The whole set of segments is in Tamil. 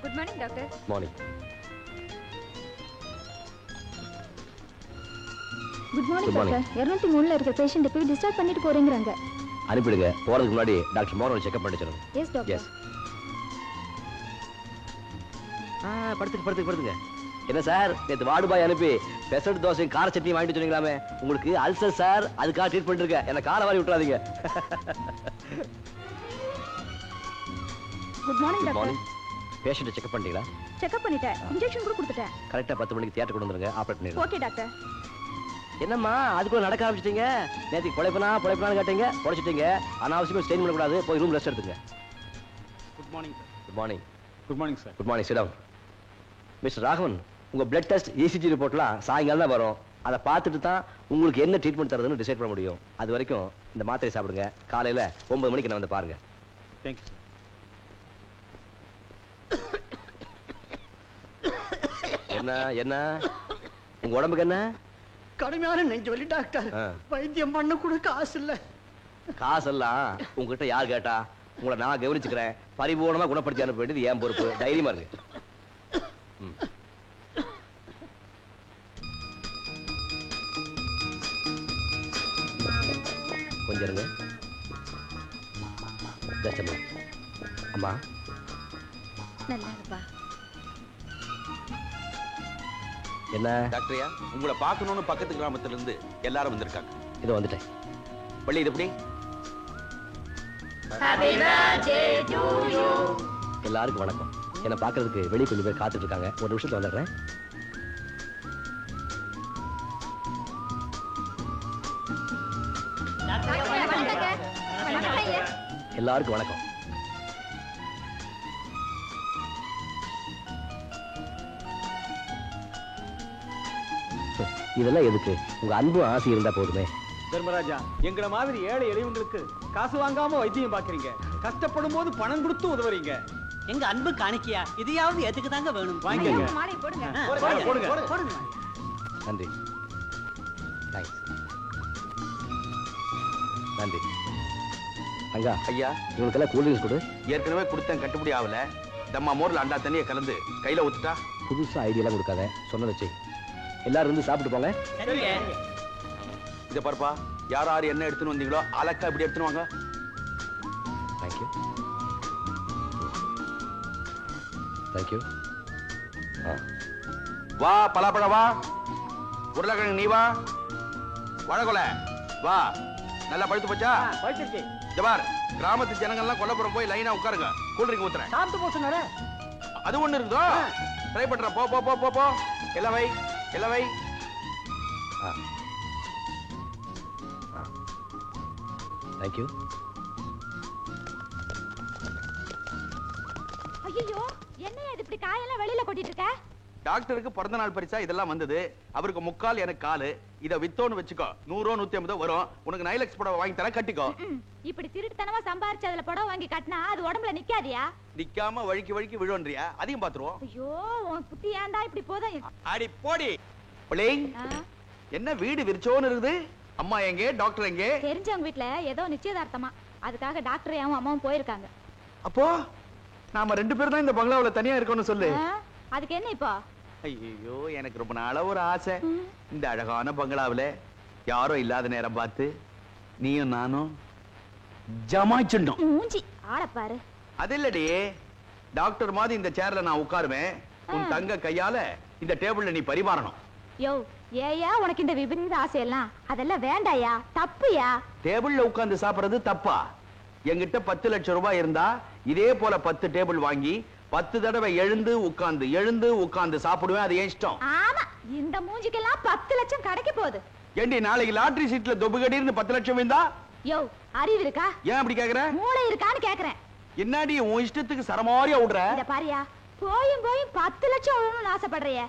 Good morning doctor. Morning. Good morning doctor. 203ல இருக்க பேஷண்ட் போய் டிஸ்சார்ஜ் பண்ணிட்டு போறீங்கறாங்க. அனுப்பிடுங்க. போறதுக்கு முன்னாடி டாக்டர் மோரல் செக்அப் பண்ணி சொல்லுங்க. Yes doctor. படுத்துங்க. என்ன சார், நேத்து வார்டு பாய் அனுப்பி பெசட் தோசை கார சட்னி வாங்கிட்டு சொன்னீங்களாமே, உங்களுக்கு அல்சர் சார், அதுக்காக ட்ரீட் பண்ணிருக்கேன். என்ன காலை வாரி விட்டுறாதீங்க. Good morning doctor. Patient checkup பண்ணிட்டீங்களா? செக்அப் பண்ணிட்டேன். இன்ஜெக்ஷன் கூட கொடுத்துட்டேன். கரெக்ட்டா 10 மணிக்கு தியேட்டர் கொண்டு வந்துருங்க. ஆபரேட் பண்ணிடுங்க. Okay doctor. என்னம்மா அதுக்குள்ள நடக்க ஆரம்பிச்சிட்டீங்க? நேத்து பொழைப்பனான்னு கேட்டீங்க, பொழைச்சிட்டீங்க. அனாவசியமா ஸ்டெயின் பண்ண கூடாது. போய் ரூம் ரெஸ்ட் எடுத்துங்க. Good morning sir. Good morning. Good morning sir. Good morning. Sit down. Mister Raghavan, உங்க பிளட் டெஸ்ட், ECG ரிப்போர்ட்லாம் சாயங்காலம் தான் வரும். அதை பார்த்துட்டு தான் உங்களுக்கு என்ன ட்ரீட்மெண்ட் தரதுன்னு டிசைட் பண்ண முடியும். அது வரைக்கும் இந்த மாத்திரை சாப்பிடுங்க. காலையில 9 மணிக்கு நான் வந்து பாருங்க. Thank you sir. என்ன உங்க உடம்புக்கு என்ன? கடுமையான நெஞ்சு வலி டாக்டர். வைத்தியம் பண்ண கூட காசு இல்ல. காசெல்லாம் உங்ககிட்ட யார் கேட்டா? உங்களை நான் கவனிச்சுக்கிறேன். பரிபூர்ணமா குணப்படுத்தி அனுப்ப வேண்டியது என் பொறுப்பு. தைரியமா இருக்கு. கொஞ்சம் இருங்க. அம்மா நல்லா இருப்பா. என்ன டாக்டர்யா, உங்களை பார்க்கணும்னு பக்கத்து கிராமத்துல இருந்து எல்லாரும் வந்திருக்காங்க. இதோ வந்துட்டேன். பள்ளி இது எப்படி? எல்லாருக்கும் வணக்கம். என்ன பார்க்கறதுக்கு வெளியே கொஞ்சம் பேர் காத்துட்டு இருக்காங்க. ஒரு நிமிஷத்துல வந்துடுறேன். எல்லாருக்கும் வணக்கம். இதெல்லாம் எதுக்கு? உங்க அன்பு ஆசை இருந்தா போதுமே. தர்மராஜா, எங்கள மாதிரி ஏழை எளியவங்களுக்கு காசு வாங்காம வைத்தியம் பாக்குறீங்க. கஷ்டப்படும் போது பணம் கொடுத்து உதவுறீங்க. எங்க அன்பு காணிக்கையா இதையாவது எதுக்கு தாங்க வேணும்? வாங்கிக்கங்க. மாலை போடுங்க. போடுங்க. நன்றி. தேங்க்ஸ். நன்றி. அங்கா ஐயா, இவங்களுக்கெல்லாம் கூல் ட்ரிங்க்ஸ் கொடு. ஏற்கனவே கொடுத்தேன், கட்டுப்படி ஆகல. தம்மா மோர்ல அண்டா தண்ணியை கலந்து கையில ஊத்துட்டா. புதுசா ஐடியாலாம் கொடுக்காத, சொன்னதை செய். எல்லாரும் இருந்து சாப்பிட்டு போங்க. இத பாருப்பா, யார் என்ன எடுத்துன்னு வந்தீங்களோ அலக்கா இப்படி எடுத்துன்னு வாங்க. தேங்க்யூ. தேங்க்யூ. வா பலாப்பழம், வா உருளைக்கிழங்கு, நீ வா. வழக்கொலை வா. நல்லா பழுத்து போச்சா? பழுத்துச்சு. ஜபார், கிராமத்து ஜனங்கள்லாம் கொல்லப்புறம் போய் லைனா உட்காருங்க. கூல்ட்ரிங்க் ஊத்துறேன். சாப்பிட்டு போ சொன்னாரே. அது ஒண்ணு இருக்குதோ, ட்ரை பண்ற. போ போ போ போ போ. எல்லாம் வை, எல்லாம் வை. தேங்க்யூ. ஐயோ, என்னையா இது இப்படி காயெல்லாம் வெளியில கொட்டிட்டு இருக்க? டாக்டருக்கு பிறந்த நாள் பரிசா இதெல்லாம் வந்தது. அவருக்கு முக்கால், எனக்கு காலு. இத வித்தோன்னு வச்சுக்கோ, 100 150 வரும். உனக்கு நைலக்ஸ் புடவை வாங்கி தர, கட்டிக்கோ. இப்படி திருட்டுத்தனமா சம்பாரிச்சு அதுல புடவை வாங்கி கட்டினா அது உடம்புல நிக்காதியா? நிக்காம வழுக்கி வழுக்கி விழுவன்றியா? அதையும் பாத்துருவோம். ஐயோ, உன் புத்தி ஏன்டா இப்படி போதா? அடி போடி. பிள்ளைங், என்ன வீடு விரிச்சோன்னு இருக்குது? அம்மா எங்கே? டாக்டர் எங்கே? தெரிஞ்சவங்க வீட்ல ஏதோ நிச்சயதார்த்தமா, அதுக்காக டாக்டர் அம்மாவும் போயிருக்காங்க. அப்போ நாம 2 பேரும் தான் இந்த பங்களாவுல தனியா இருக்கோம்னு சொல்லு. அதுக்கு என்ன இப்போ? ஐயோ, எனக்கு ரொம்ப நாளா ஒரு ஆசை. இந்த அழகான பங்களாவுல யாரும் இல்லாத நேரம் பார்த்து நீயும் நானும் ஜமாய்ச்சிட்டோம். மூஞ்சி ஆள பாரு. அது இல்லடி, டாக்டர் மாதிரி இந்த சேர்ல நான் உட்காருவேன். உன் தங்க கையால இந்த டேபிள்ல நீ பரிமாறணும். யோ, ஏயா உனக்கு இந்த விபரீத ஆசையெல்லாம்? அதெல்லாம் வேண்டாயா, தப்புயா. டேபிள்ல உட்கார்ந்து சாப்பிடுறது தப்பா? என்கிட்ட 10 லட்சம் ரூபாய் இருந்தா இதே போல 10 டேபிள் வாங்கி 10 தடவை எழுந்து உட்கார்ந்து சாப்பிடுவேன். அது என் இஷ்டம். ஆமா, இந்த மூஞ்சிக்கெல்லாம் 10 லட்சம் கிடைக்க போகுது. ஏண்டி, நாளைக்கு லாட்டரி சீட்ல தொபுகடின்னு 10 லட்சம் இருந்தா? யோ, அறிவு இருக்கா? ஏன் அப்படி கேக்குற? மூளை இருக்கான்னு கேக்குறேன். என்னடி உன் இஷ்டத்துக்கு சரமாரியா விடுற? இத பாரியா, போயும் 10 லட்சம் விழணும்னு ஆசைப்படுறியே,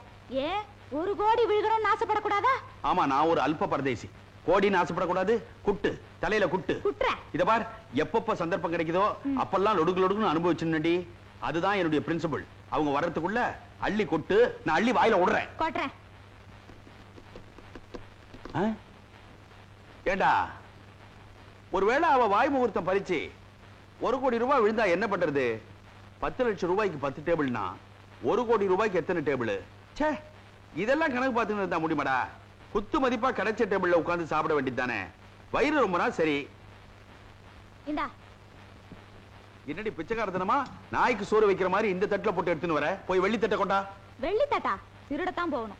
ஏன் 1 கோடி விழுகணும்னு ஆசைப்படக்கூடாதா? ஆமா, நான் ஒரு அல்ப பரதேசி. கோடின்னு ஆசைப்படக்கூடாது. குட்டு தலையில குட்டு. இத பார், எப்பப்ப சந்தர்ப்பம் கிடைக்குதோ அப்பெல்லாம் லொடுக்குன்னு அனுபவிச்சுடி. அதுதான் என்னுடைய பிரின்சிபல். அவங்க வர்றதுக்குள்ள அள்ளி கொட்டு, நான் அள்ளி வாயில விடுறேன். கொட்றேன். ஏண்டா, ஒருவேளை அவ வாய் முகூர்த்தம் பறிச்சு 1 கோடி ரூபாய் விழுந்தா என்ன பண்றது? 10 லட்சம் ரூபாய்க்கு 10 டேபிள்னா 1 கோடி ரூபாய்க்கு எத்தனை டேபிள்? ச்சே, இதெல்லாம் கணக்கு பார்த்துன்னு இருந்தா முடியுமாடா? குத்து மதிப்பா கிடைச்ச டேபிள்ல உட்கார்ந்து சாப்பிட வேண்டியது தானே. வயிறு ரொம்ப நாள் சரி. இந்தா. என்னடி பிச்சைக்காரத்தனமா நாய்க்கு சோறு வைக்கிற மாதிரி இந்த தட்டுல போட்டு எடுத்துன்னு வர? போய் வெள்ளி தட்டை கொண்டா. வெள்ளி தட்டா? திருடத்தான் போகணும்.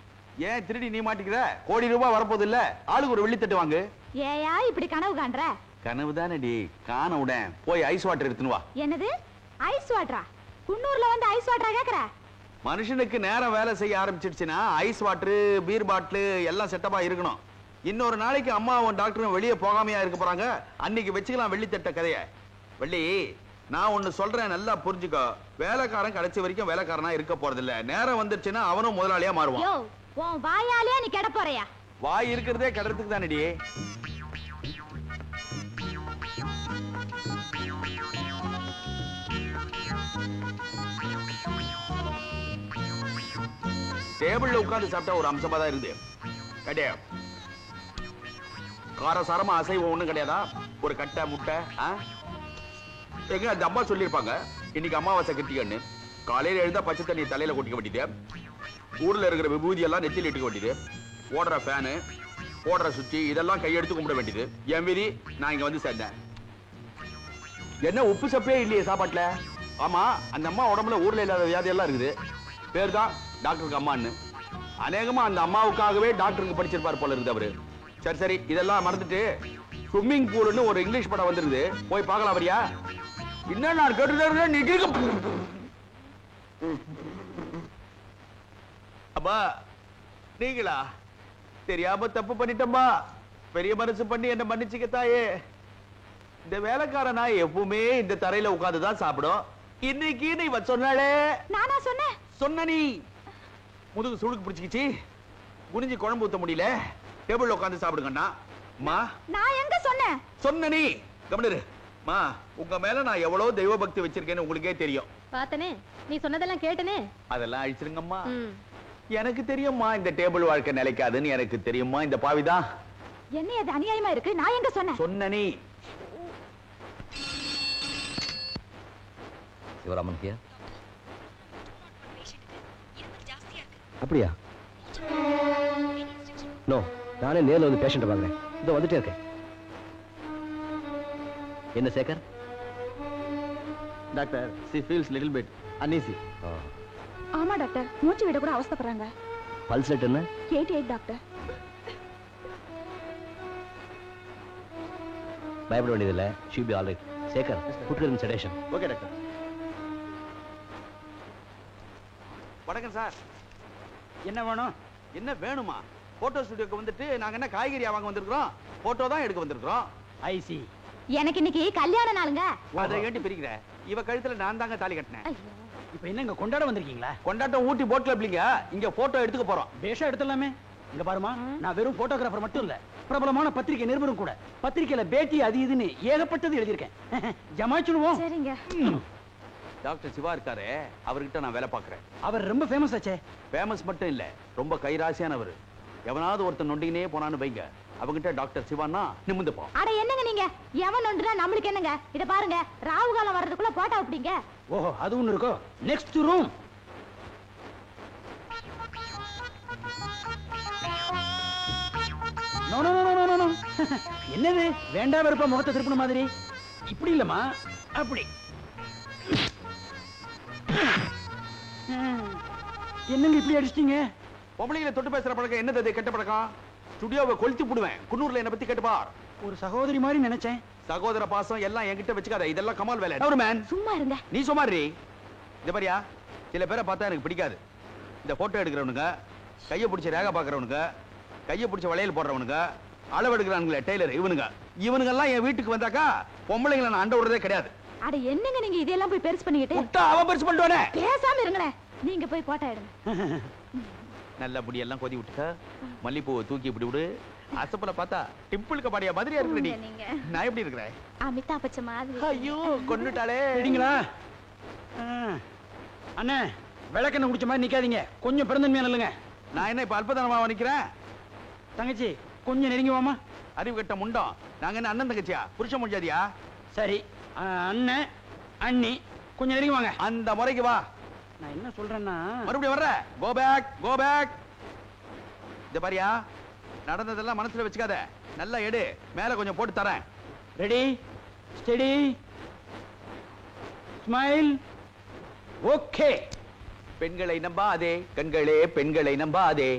ஏன் திருடி நீ மாட்டிக்கிற? கோடி ரூபாய் வரப்போது இல்ல, ஆளுக்கு ஒரு வெள்ளி தட்டு வாங்கு. ஏயா இப்படி கனவு காண்ற? கனவு தானடி, காண உடன். போய் ஐஸ் வாட்டர் எடுத்துன்னு வா. என்னது ஐஸ் வாட்டரா? குன்னூர்ல வந்து ஐஸ் வாட்டரா கேக்குற? மனுஷனுக்கு நேரம் வேலை செய்ய ஆரம்பிச்சிடுச்சுன்னா ஐஸ் வாட்டர், பீர் பாட்டில் எல்லாம் செட்டப்பா இருக்கணும். இன்னொரு நாளைக்கு அம்மாவும் டாக்டரும் வெளியே போகாமையா இருக்க போறாங்க. அன்னைக்கு வச்சுக்கலாம் வெள்ளி தட்ட கதைய. வெள்ளி, நான் ஒண்ணு சொல்றேன், நல்லா புரிஞ்சுக்கோ. வேலைக்காரன் கடைசி வரைக்கும் வேலைக்காரனா இருக்க போறது இல்ல. நேரம் வந்துருச்சுன்னா அவனும் முதலாளியா மாறுவான். யோ, உன் வாயாலே நீ கெட போறியா? வாய் இருக்கிறதே கடறதுக்கு தானடி. டேபிள்ல உட்கார்ந்து சாப்பிட்டா ஒரு அம்சமா தான் இருந்து கிடையாது. காரசாரமா அசைவம் ஒண்ணும் கிடையாதா? ஒரு கட்டை முட்டை எங்க அந்த அம்மா சொல்லியிருப்பாங்க, இன்னைக்கு அமாவாசை கிருத்திகன்னு. காலையில எழுந்தா பச்சை தண்ணி தலையில கொட்டிக்க வேண்டியது, ஊர்ல இருக்கிற விபூதி எல்லாம் நெத்தியில் இட்டுக்க வேண்டியது, ஓடுற ஃபேனு, ஓடுற சுத்தி இதெல்லாம் கையெடுத்து கும்பிட வேண்டியது. என் மீறி நான் இங்க வந்து சேர்ந்தேன். என்ன உப்பு சப்பே இல்லையே சாப்பாட்டுல? ஆமா, அந்த அம்மா உடம்புல ஊர்ல இல்லாத வியாதி எல்லாம் இருக்குது. பேர் தான் டாக்டருக்கு அம்மான்னு. அநேகமா அந்த அம்மாவுக்காகவே டாக்டருக்கு படிச்சிருப்பார் போல இருக்குது அவரு. சரி சரி, இதெல்லாம் மறந்துட்டு ஸ்விம்மிங் பூல்னு ஒரு இங்கிலீஷ் படம் வந்துருது, போய் பார்க்கலாம் வரியா? என்ன நான் கேட்டு அப்பா நீங்களா? தெரியாம தப்பு பண்ணிட்டம்பா. பெரிய மனசு பண்ணி என்ன மன்னிச்சுக்க தாயே. இந்த வேலைக்கார நாய் எப்பவுமே இந்த தரையில உட்கார்ந்துதான் சாப்பிடும். இன்னைக்கு நீ சொன்னாலே. நானா சொன்னேன்? சொன்ன நீ முதுகு சுளுக்கு பிடிச்சிக்கிச்சு, குனிஞ்சு குழம்பு ஊத்த முடியல, டேபிள்ல உட்கார்ந்து சாப்பிடுங்கண்ணா. மா, நான் எங்க சொன்னேன்? சொன்ன நீ கவனிரு. மா, உங்க மேல நான் எவ்வளவு தெய்வ பக்தி வச்சிருக்கேன்னு உங்களுக்கே தெரியும். பார்த்தனே, நீ சொன்னதெல்லாம் கேட்டனே. அதெல்லாம் அழிச்சிருங்கம்மா. எனக்கு தெரியும்மா இந்த டேபிள் வாழ்க்கை நிலைக்காதுன்னு எனக்கு தெரியுமா. இந்த பாவிதான். என்ன அது அநியாயமா இருக்கு? நான் எங்க சொன்னேன்? சொன்ன நீ. சிவராமன் ஹியர். அப்படியா? நோ, நானே நேர்ல வந்து பேஷண்ட்டை பார்க்குறேன். இதோ வந்துட்டே இருக்கேன். என்ன Sekar? Doctor, she feels little bit uneasy. ஆமா டாக்டர், மூச்சு விட கூட அவஸ்தைப்படுறாங்க. பல்ஸ் ரேட் என்ன? 88 டாக்டர். பயப்பட வேண்டியதில்லை. she will be all right. Sekar, put her in sedation. Okay doctor. வணக்கம் சார். என்ன வேணும்? என்ன வேணுமா? போட்டோ ஸ்டுடியோக்கு வந்துட்டு நாங்க என்ன காய்கறி வாங்க வந்திருக்கிறோம், போட்டோ தான் எடுக்க வந்திருக்கிறோம். ஐசி. எனக்கு இன்னைக்கு கல்யாண நாளுங்க. அதை ஏண்டி பிரிக்கிற? இவ கழுத்துல நான் தாங்க தாலி கட்டினேன். இப்போ என்ன இங்க கொண்டாட வந்திருக்கீங்களா? கொண்டாட்டம் ஊட்டி போட்ல பிள்ளைங்க இங்க போட்டோ எடுத்துக்க போறோம். பேஷா எடுத்துடலாமே. இங்க பாருமா, நான் வெறும் போட்டோகிராஃபர் மட்டும் இல்ல, பிரபலமான பத்திரிகை நிருபரும் கூட. பத்திரிகையில பேட்டி அது இதுன்னு ஏகப்பட்டது எழுதியிருக்கேன். ஜமாச்சுடுவோம். சரிங்க. டாக்டர் சிவா இருக்காரு, அவர்கிட்ட நான் வேலை பார்க்கறேன். அவர் ரொம்ப ஃபேமஸ் ஆச்சே. ஃபேமஸ் மட்டும் இல்ல, ரொம்ப கைராசியானவர். எவனாவது ஒருத்தன் நொண்டினே போனான்னு வைங்க, அவங்கிட்ட டாக்டர் சிவான்னா நிமிந்து போ. அட என்னங்க நீங்க? எவன் ஒன்றுனா நம்மளுக்கு என்னங்க? இத பாருங்க, ராவு காலம் வர்றதுக்குள்ள போட்டோ அப்படிங்க. ஓஹோ, அது ஒண்ணு இருக்கோ. Next room. No no no no no. என்னது வேண்டா வெறுப்பா முகத்தை திருப்பின மாதிரி? இப்படி இல்லம்மா, அப்படி. என்னங்க இப்படி அடிச்சிட்டீங்க? பொம்பளைகளை தொட்டு பேசுற பழக்கம் என்னது? கெட்ட பழக்கம். ஸ்டுடியோவை கொளுத்தி போடுவேன். குன்னூர்ல என்ன பத்தி கேட்டு பார். ஒரு சகோதரி மாதிரி நினைச்சேன். சகோதர பாசம் எல்லாம் என்கிட்ட வச்சுக்காத. இதெல்லாம் கமால் வேலை. ஒரு மேன். சும்மா இருங்க. நீ சுமாரி. இந்த பாரியா, சில பேரை பார்த்தா எனக்கு பிடிக்காது. இந்த போட்டோ எடுக்கிறவனுங்க, கையை பிடிச்ச ரேகா பாக்குறவனுங்க, கையை பிடிச்ச வளையல் போடுறவனுங்க, அளவு எடுக்கிறானுங்களே டெய்லர், இவனுங்க எல்லாம் என் வீட்டுக்கு வந்தாக்கா பொம்பளைங்களை நான் அண்ட விடுறதே கிடையாது. அட என்னங்க நீங்க இதெல்லாம் போய் பெருசு பண்ணிக்கிட்டு? விட்டா அவன் பெருசு பண்ணுவானே. பேசாம இருங்களேன். நீங்க போய் போட்டோ எடுங்க. நல்ல முடி எல்லாம் கொதி விட்டுக்க, மல்லிப்பூவை தூக்கி இப்படி விடு. அசப்பல பார்த்தா டிம்பிள் கபாடியா மாதிரியா இருக்கிறடி. நான் எப்படி இருக்கிறேன்? அமிதாப் பச்சன் மாதிரி. ஐயோ கொன்னுட்டாளே. சரிங்களா அண்ணே? விளக்கெண்ணெய் குடிச்ச மாதிரி நிக்காதீங்க, கொஞ்சம் பிறந்தன்மையா நல்லுங்க. நான் என்ன இப்ப அல்பதனமா நிக்கிறேன்? தங்கச்சி கொஞ்சம் நெருங்கி வாமா. அறிவு கட்ட முண்டம். நாங்க என்ன அண்ணன் தங்கச்சியா? புருஷ முடிஞ்சாதியா? சரி, அண்ணன் அண்ணி கொஞ்சம் நெருங்கி வாங்க. அந்த முறைக்கு வா. நான் என்ன சொல்றேன்னா, மறுபடியும் வர்ற. Go back, go back. இந்த பாரியா, நடந்ததெல்லாம் மனசுல வச்சுக்காத. நல்லா எடு, மேல கொஞ்சம் போட்டு தரேன். Ready, steady, smile. ஓகே. பெண்களை நம்பாதே கண்களே, பெண்களை நம்பாதே.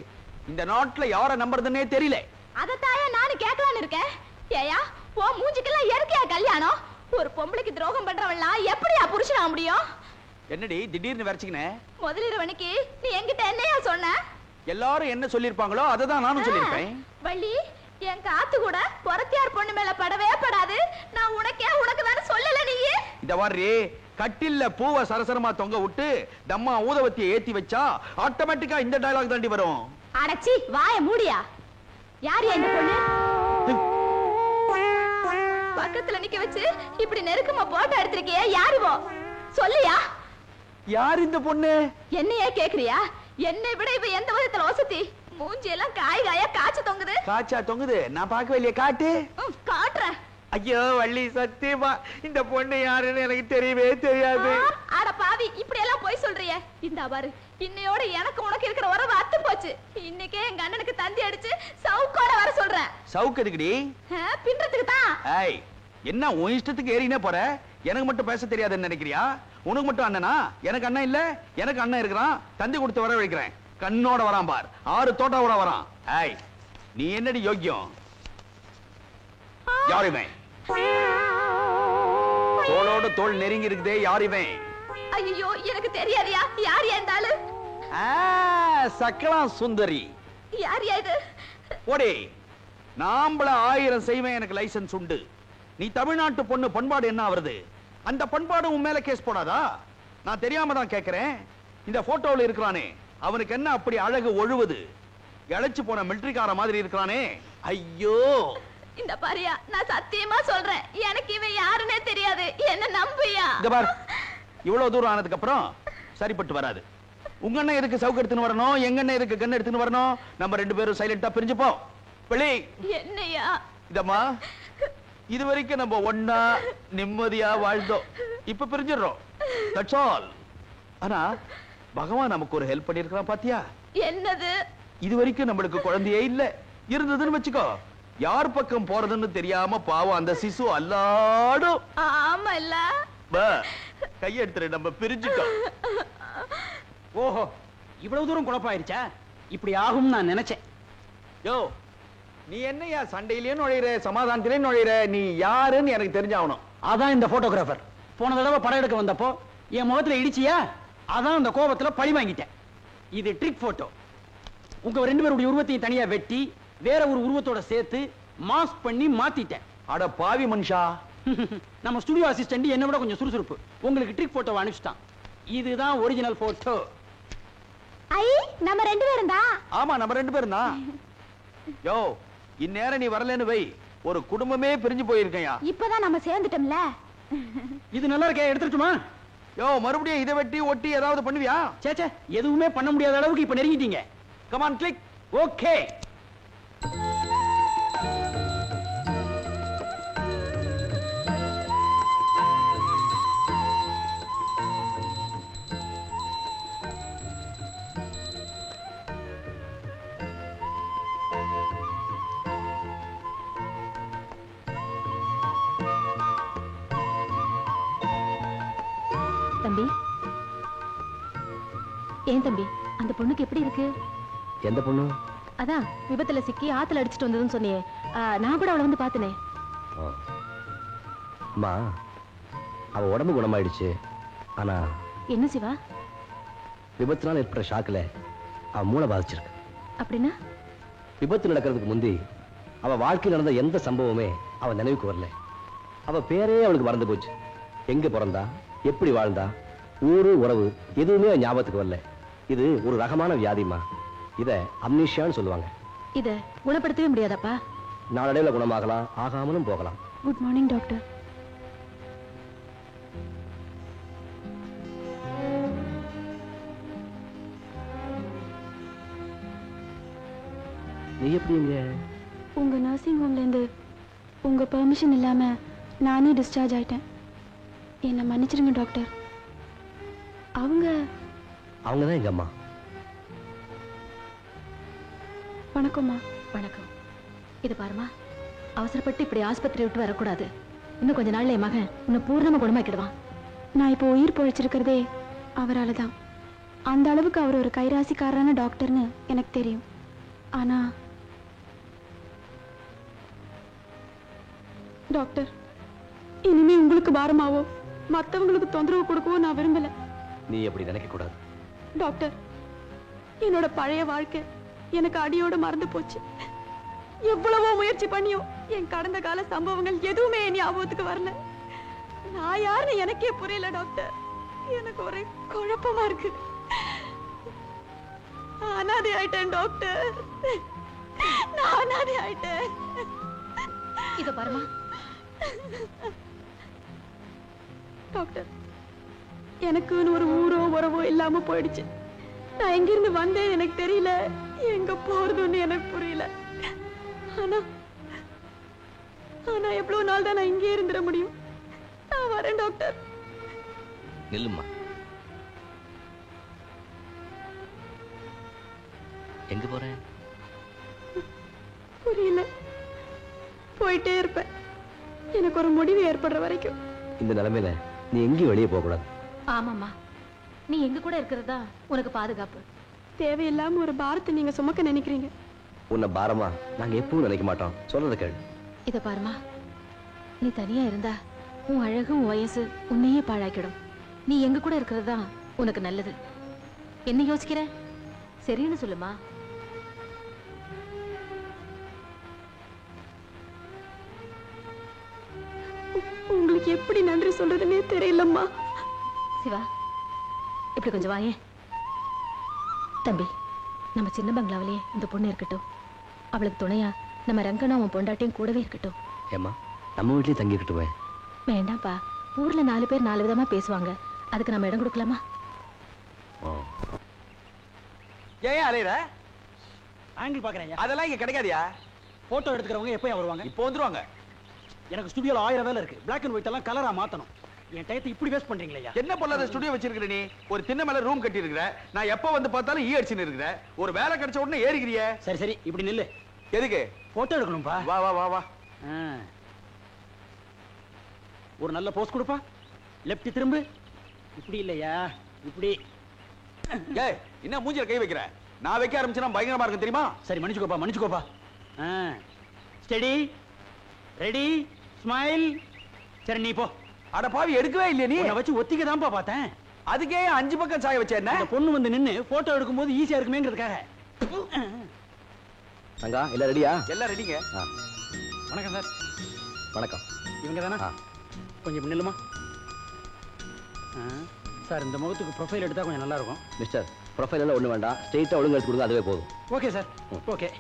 இந்த நாட்டுல யார நம்புறதுன்னே தெரியல. அதத்தாயா நானும் கேட்கலான்னு இருக்கேன். ஏயா ஓ மூஞ்சிக்கெல்லாம் இயற்கையா கல்யாணம்? ஒரு பொம்பளைக்கு துரோகம் பண்றவன்லாம் எப்படியா புருஷனா முடியும்? என்னடி திடீர்னு வரைச்சிக்கினே? முதலிரவனுக்கு நீ என்கிட்ட என்னையா சொன்ன? எல்லாரும் என்ன சொல்லிருப்பாங்களோ அதை தான் நானும் சொல்லிருப்பேன். வள்ளி, என் காத்து கூட பொறத்தியார் பொண்ணு மேல படவே படாது. நான் உனக்கு வேற சொல்லல. நீ இத வாரி கட்டில்ல பூவை சரசரமா தொங்க விட்டு தம்மா ஊதவத்தியை ஏத்தி வச்சா ஆட்டோமேட்டிக்கா இந்த டயலாக் தாண்டி வரும். அடச்சி வாய மூடியா. யார் இந்த பொண்ணு? பக்கத்துல நிக்க வச்சு இப்படி நெருக்கமா போட்டோ எடுத்திருக்கியே, யாருவோ சொல்லியா? யார் இந்த பொண்ணு? என்னையே கேக்குறியா? என்னை விட இவ எந்த விதத்துல வசதி? மூஞ்சி எல்லாம் காய் காயா காய்ச்ச தொங்குது. காய்ச்சா தொங்குது? நான் பார்க்கவே இல்லையே, காட்டு. காட்டுறேன். ஐயோ வள்ளி, சத்தியமா இந்த பொண்ணு யாருன்னு எனக்கு தெரியவே தெரியாது. அட பாவி, இப்படி எல்லாம் போய் சொல்றியே. இந்த பாரு, இன்னையோட எனக்கு உனக்கு இருக்கிற உறவு அத்து போச்சு. இன்னைக்கே எங்க அண்ணனுக்கு தந்தி அடிச்சு சவுக்கோட வர சொல்றேன். சவுக்கு எதுக்குடி? பின்றதுக்கு தான். ஏய், என்ன உன் இஷ்டத்துக்கு ஏறினே போற? எனக்கு மட்டும் பேச தெரியாதுன்னு நினைக்கிறியா? உனக்கு மட்டும் அண்ணனா? எனக்கு அண்ணன் இல்ல. எனக்கு அண்ணன் இருக்கிறான். தந்தி கொடுத்து வர வைக்கிறேன். கண்ணோட வரான் பார். 6 தோட்டாவோட வரான். ஏய், நீ என்னடி யோக்கியம்? யார் இவன்? தோளோட தோள் நெருங்கி இருக்குதே, யார் இவன்? ஐயோ, எனக்கு தெரியாதியா. யார் ஏந்தாளு? சக்கலா சுந்தரி. யார் இது? ஓடே, நாம்பள 1000 செய்வேன், எனக்கு லைசன்ஸ் உண்டு. நீ தமிழ்நாட்டு பொண்ணு, பண்பாடு என்ன ஆவறது? அந்த பண்பாடு உன் மேல கேஸ் போடாதா? நான் தெரியாம தான் கேக்குறேன். இந்த போட்டோல இருக்கிறானே, அவனுக்கு என்ன அப்படி அழகு ஒழுவது? இழைச்சு போன மிலிட்டரிக்கார மாதிரி இருக்கிறானே. ஐயோ, இந்த பாரியா, நான் சத்தியமா சொல்றேன், எனக்கு இவன் யாருன்னே தெரியாது. என்ன நம்பியா? இந்த பார், இவ்வளவு தூரம் ஆனதுக்கு அப்புறம் சரிப்பட்டு வராது. உங்க அண்ணன் எதுக்கு சவுக்கு எடுத்துன்னு வரணும்? எங்க அண்ணன் எதுக்கு கண்ணு எடுத்துன்னு வரணும்? நம்ம 2 பேரும் சைலண்டா பிரிஞ்சுப்போம். வெளி என்னையா? இதம்மா, இதுவரைக்கும் நம்ம ஒண்ணா நிம்மதியா வாழ்ந்தோம். இப்ப பிரிஞ்சிடறோம். That's all. ஆனா பகவான் நமக்கு ஒரு ஹெல்ப் பண்ணிருக்கான் பாத்தியா? என்னது? இதுவரைக்கும் நம்மளுக்கு குழந்தையே இல்ல. இருந்ததுன்னு வச்சுக்கோ, யார் பக்கம் போறதுன்னு தெரியாம பாவம் அந்த சிசு அல்லாடும். ஆமா இல்ல? கையெடுத்துரு, நம்ம பிரிஞ்சுட்டோம். ஓஹோ, இவ்வளவு தூரம் குழப்பாயிருச்சா? இப்படி ஆகும் நான் நினைச்சேன். யோ, நீ என்னையா சண்டையிலேயே நுழையிற, சமாதானத்திலே நுழையிற? நீ யாருன்னு எனக்கு தெரிஞ்சாகணும். அதான் இந்த போட்டோகிராஃபர். போன தடவை படம் எடுக்க வந்தப்போ என் முகத்துல இடிச்சியா, அதான் அந்த கோபத்துல பழி வாங்கிட்டேன். இது ட்ரிக் போட்டோ. உங்க 2 பேருடைய உருவத்தையும் தனியா வெட்டி வேற ஒரு உருவத்தோட சேர்த்து மாஸ்க் பண்ணி மாத்திட்டேன். அட பாவி மனுஷா. நம்ம ஸ்டுடியோ அசிஸ்டன்ட் என்ன விட கொஞ்சம் சுறுசுறுப்பு. உங்களுக்கு ட்ரிக் போட்டோ அனுப்பிச்சிட்டான். இதுதான் ஒரிஜினல் போட்டோ. ஐ, நம்ம 2 பேரும் தான். ஆமா, நம்ம 2 பேரும் தான். யோ, இந்நேரம் நீ வரலன்னு வை, ஒரு குடும்பமே பிரிஞ்சு போயிருக்கையா. இப்பதான் நம்ம சேர்ந்துட்டோம்ல. இது நல்லா இருக்கே, எடுத்துட்டுமா? யோ, மறுபடியும் இதை வெட்டி ஒட்டி ஏதாவது பண்ணுவியா? சேச்சே, எதுவுமே பண்ண முடியாத அளவுக்கு இப்ப நெருங்கிட்டீங்க. Come on, click. ஓகே. தம்பி, ஏன் தம்பி, அந்த பொண்ணுக்கு எப்படி இருக்கு? எந்த பொண்ணு? அதான் விபத்துல சிக்கி ஆத்துல அடிச்சிட்டு வந்ததுன்னு சொன்னியே, நான் கூட அவளை வந்து பார்த்தனே. அம்மா, அவ உடம்பு குணமாயிடுச்சு. ஆனா என்ன சிவா? விபத்துனால ஏற்பட்ட ஷாக்ல அவ மூளை பாதிச்சிருக்கு. அப்படின்னா? விபத்து நடக்கிறதுக்கு முந்தி அவ வாழ்க்கையில் நடந்த எந்த சம்பவமே அவ நினைவுக்கு வரல. அவ பேரே அவளுக்கு மறந்து போச்சு. எங்க பிறந்தா, எப்படி வாழ்ந்தா, ஊரு உறவு எதுவுமே ஞாபகத்துக்கு வரல. இது ஒரு ரகமான வியாதிமா. இத அம்னீஷியான்னு சொல்லுவாங்க. இத குணப்படுத்தவே முடியாதப்பா. நாளடைவில் குணமாகலாம், ஆகாமலும் போகலாம். Good morning doctor. நீ எப்படி இங்க? உங்க நர்சிங் ஹோம்ல இருந்து உங்க பெர்மிஷன் இல்லாம நானே டிஸ்சார்ஜ் ஆயிட்டேன். என்ன மன்னிச்சிருங்க டாக்டர். அவங்க தான் எங்க அம்மா. வணக்கம்மா. வணக்கம். இது பாருமா, அவசரப்பட்டு இப்படி ஆஸ்பத்திரி விட்டு வரக்கூடாது. இன்னும் கொஞ்ச நாள்ல என் மகன் இன்னும் பூர்ணமா குணமாக்கிடுவான். நான் இப்போ உயிர் பொழைச்சிருக்கிறதே அவரால் தான். அந்த அளவுக்கு அவர் ஒரு கைராசிக்காரரான டாக்டர்னு எனக்கு தெரியும். ஆனா டாக்டர், இனிமே உங்களுக்கு பாரமாவோ மற்றவங்களுக்கு தொந்தரவு கொடுக்கவோ நான் விரும்பல. நீ எப்படி நினைக்க கூடாது டாக்டர். என்னோட பழைய வாழ்க்கை எனக்கு அடியோட மறந்து போச்சு. எவ்வளவோ முயற்சி பண்ணியும் என் கடந்த கால சம்பவங்கள் எதுவுமே என் ஞாபகத்துக்கு வரல. நான் யாருன்னு எனக்கே புரியல டாக்டர். எனக்கு ஒரே குழப்பமா இருக்கு. அனாதை ஆயிட்டேன் டாக்டர். நான் அனாதை ஆயிட்டேன். இத பாருமா டாக்டர், எனக்குன்னு ஒரு ஊரோ உறவோ இல்லாம போயிடுச்சு. நான் எங்கிருந்து வந்தேன் எனக்கு தெரியல, எங்க போறதுன்னு எனக்கு புரியல. ஆனா ஆனா எவ்வளவு நாள் தான் நான் இங்கே இருந்துட முடியும்? நான் வரேன் டாக்டர். நில்லுமா. எங்க போறேன் புரியல. போயிட்டே இருப்பேன் எனக்கு ஒரு முடிவு ஏற்படுற வரைக்கும். இந்த நிலைமையில நீ எங்கேயும் வெளியே போக கூடாது. ஆமாம்மா, நீ எங்க கூட இருக்கிறதா உனக்கு பாதுகாப்பு. தேவையில்லாம ஒரு பாரத்தை நீங்க சுமக்க நினைக்கிறீங்க. உன்னை பாரமா நாங்க எப்பவும் நினைக்க மாட்டோம். சொல்றத கேளு. இத பாருமா, நீ தனியா இருந்தா உன் அழகு உன் வயசு உன்னையே பாழாக்கிடும். நீ எங்க கூட இருக்கிறதா உனக்கு நல்லது. என்ன யோசிக்கிற? சரின்னு சொல்லுமா. உங்களுக்கு எப்படி நன்றி சொல்றதுன்னே தெரியலம்மா. சிவா, இப்படி கொஞ்சம் வாயே. தம்பி, நம்ம சின்ன பங்களாவிலேயே இந்த பொண்ணு இருக்கட்டும். அவளுக்கு துணையா நம்ம ரங்கனா அவன் பொண்டாட்டியும் கூடவே இருக்கட்டும். ஏமா, நம்ம வீட்லயே தங்கி இருக்கட்டுமே. வேண்டாம்ப்பா, ஊர்ல 4 பேர் 4 விதமா பேசுவாங்க. அதுக்கு நம்ம இடம் கொடுக்கலாமா? ஏன் அலையற? ஆங்கிள் பாக்குறேன். அதெல்லாம் இங்க கிடைக்காதியா? போட்டோ எடுத்துக்கிறவங்க எப்போ வருவாங்க? இப்போ வந்துருவாங்க. எனக்கு ஸ்டுடியோல 1000 வேலை இருக்கு. பிளாக் அண்ட் ஒயிட் எல்லாம் கலரா மாத்தணும். என் டயத்தை இப்படி வேஸ்ட் பண்றீங்களா? என்ன பொல்லாத ஸ்டுடியோ வச்சிருக்கிற நீ? ஒரு திண்ணை மேல ரூம் கட்டி இருக்கிற. நான் எப்ப வந்து பார்த்தாலும் அடிச்சுன்னு இருக்கிற. ஒரு வேலை கிடைச்ச உடனே ஏறிக்கிறிய. சரி சரி, இப்படி நில்லு. எதுக்கு? போட்டோ எடுக்கணும்பா. வா வா வா வா. ஒரு நல்ல போஸ் கொடுப்பா. லெஃப்ட் திரும்பு. இப்படி இல்லையா? இப்படி. ஏய், என்ன மூஞ்சில கை வைக்கிற? நான் வைக்க ஆரம்பிச்சேன்னா பயங்கரமா இருக்கும் தெரியுமா? சரி, மன்னிச்சுக்கோப்பா மன்னிச்சுக்கோப்பா. Steady, ready, smile. சரி நீ போ. அட பாவி, எடுக்கவே இல்லையா நீ? உன்னை வச்சு ஒத்திக்க தான்ப்பா பார்த்தேன். அதுக்கே 5 பக்கம் சாய வச்ச என்ன? அந்த பொண்ணு வந்து நின்னு போட்டோ எடுக்கும்போது ஈஸியா இருக்குமேங்கிறதுக்காக. தங்கா, எல்லாம் ரெடியா? எல்லாம் ரெடிங்க. வணக்கம் சார். வணக்கம். இவங்க தானே? கொஞ்சம் இப்படி நில்லுமா. சார், இந்த முகத்துக்கு ப்ரொஃபைல் எடுத்தா கொஞ்சம் நல்லா இருக்கும். மிஸ்டர், ப்ரொஃபைல் எல்லாம் ஒண்ணு வேண்டாம். ஸ்ட்ரெயிட்டா ஒழுங்கு எடுத்து கொடுங்க, அதுவே போதும். Okay sir. ஓகே.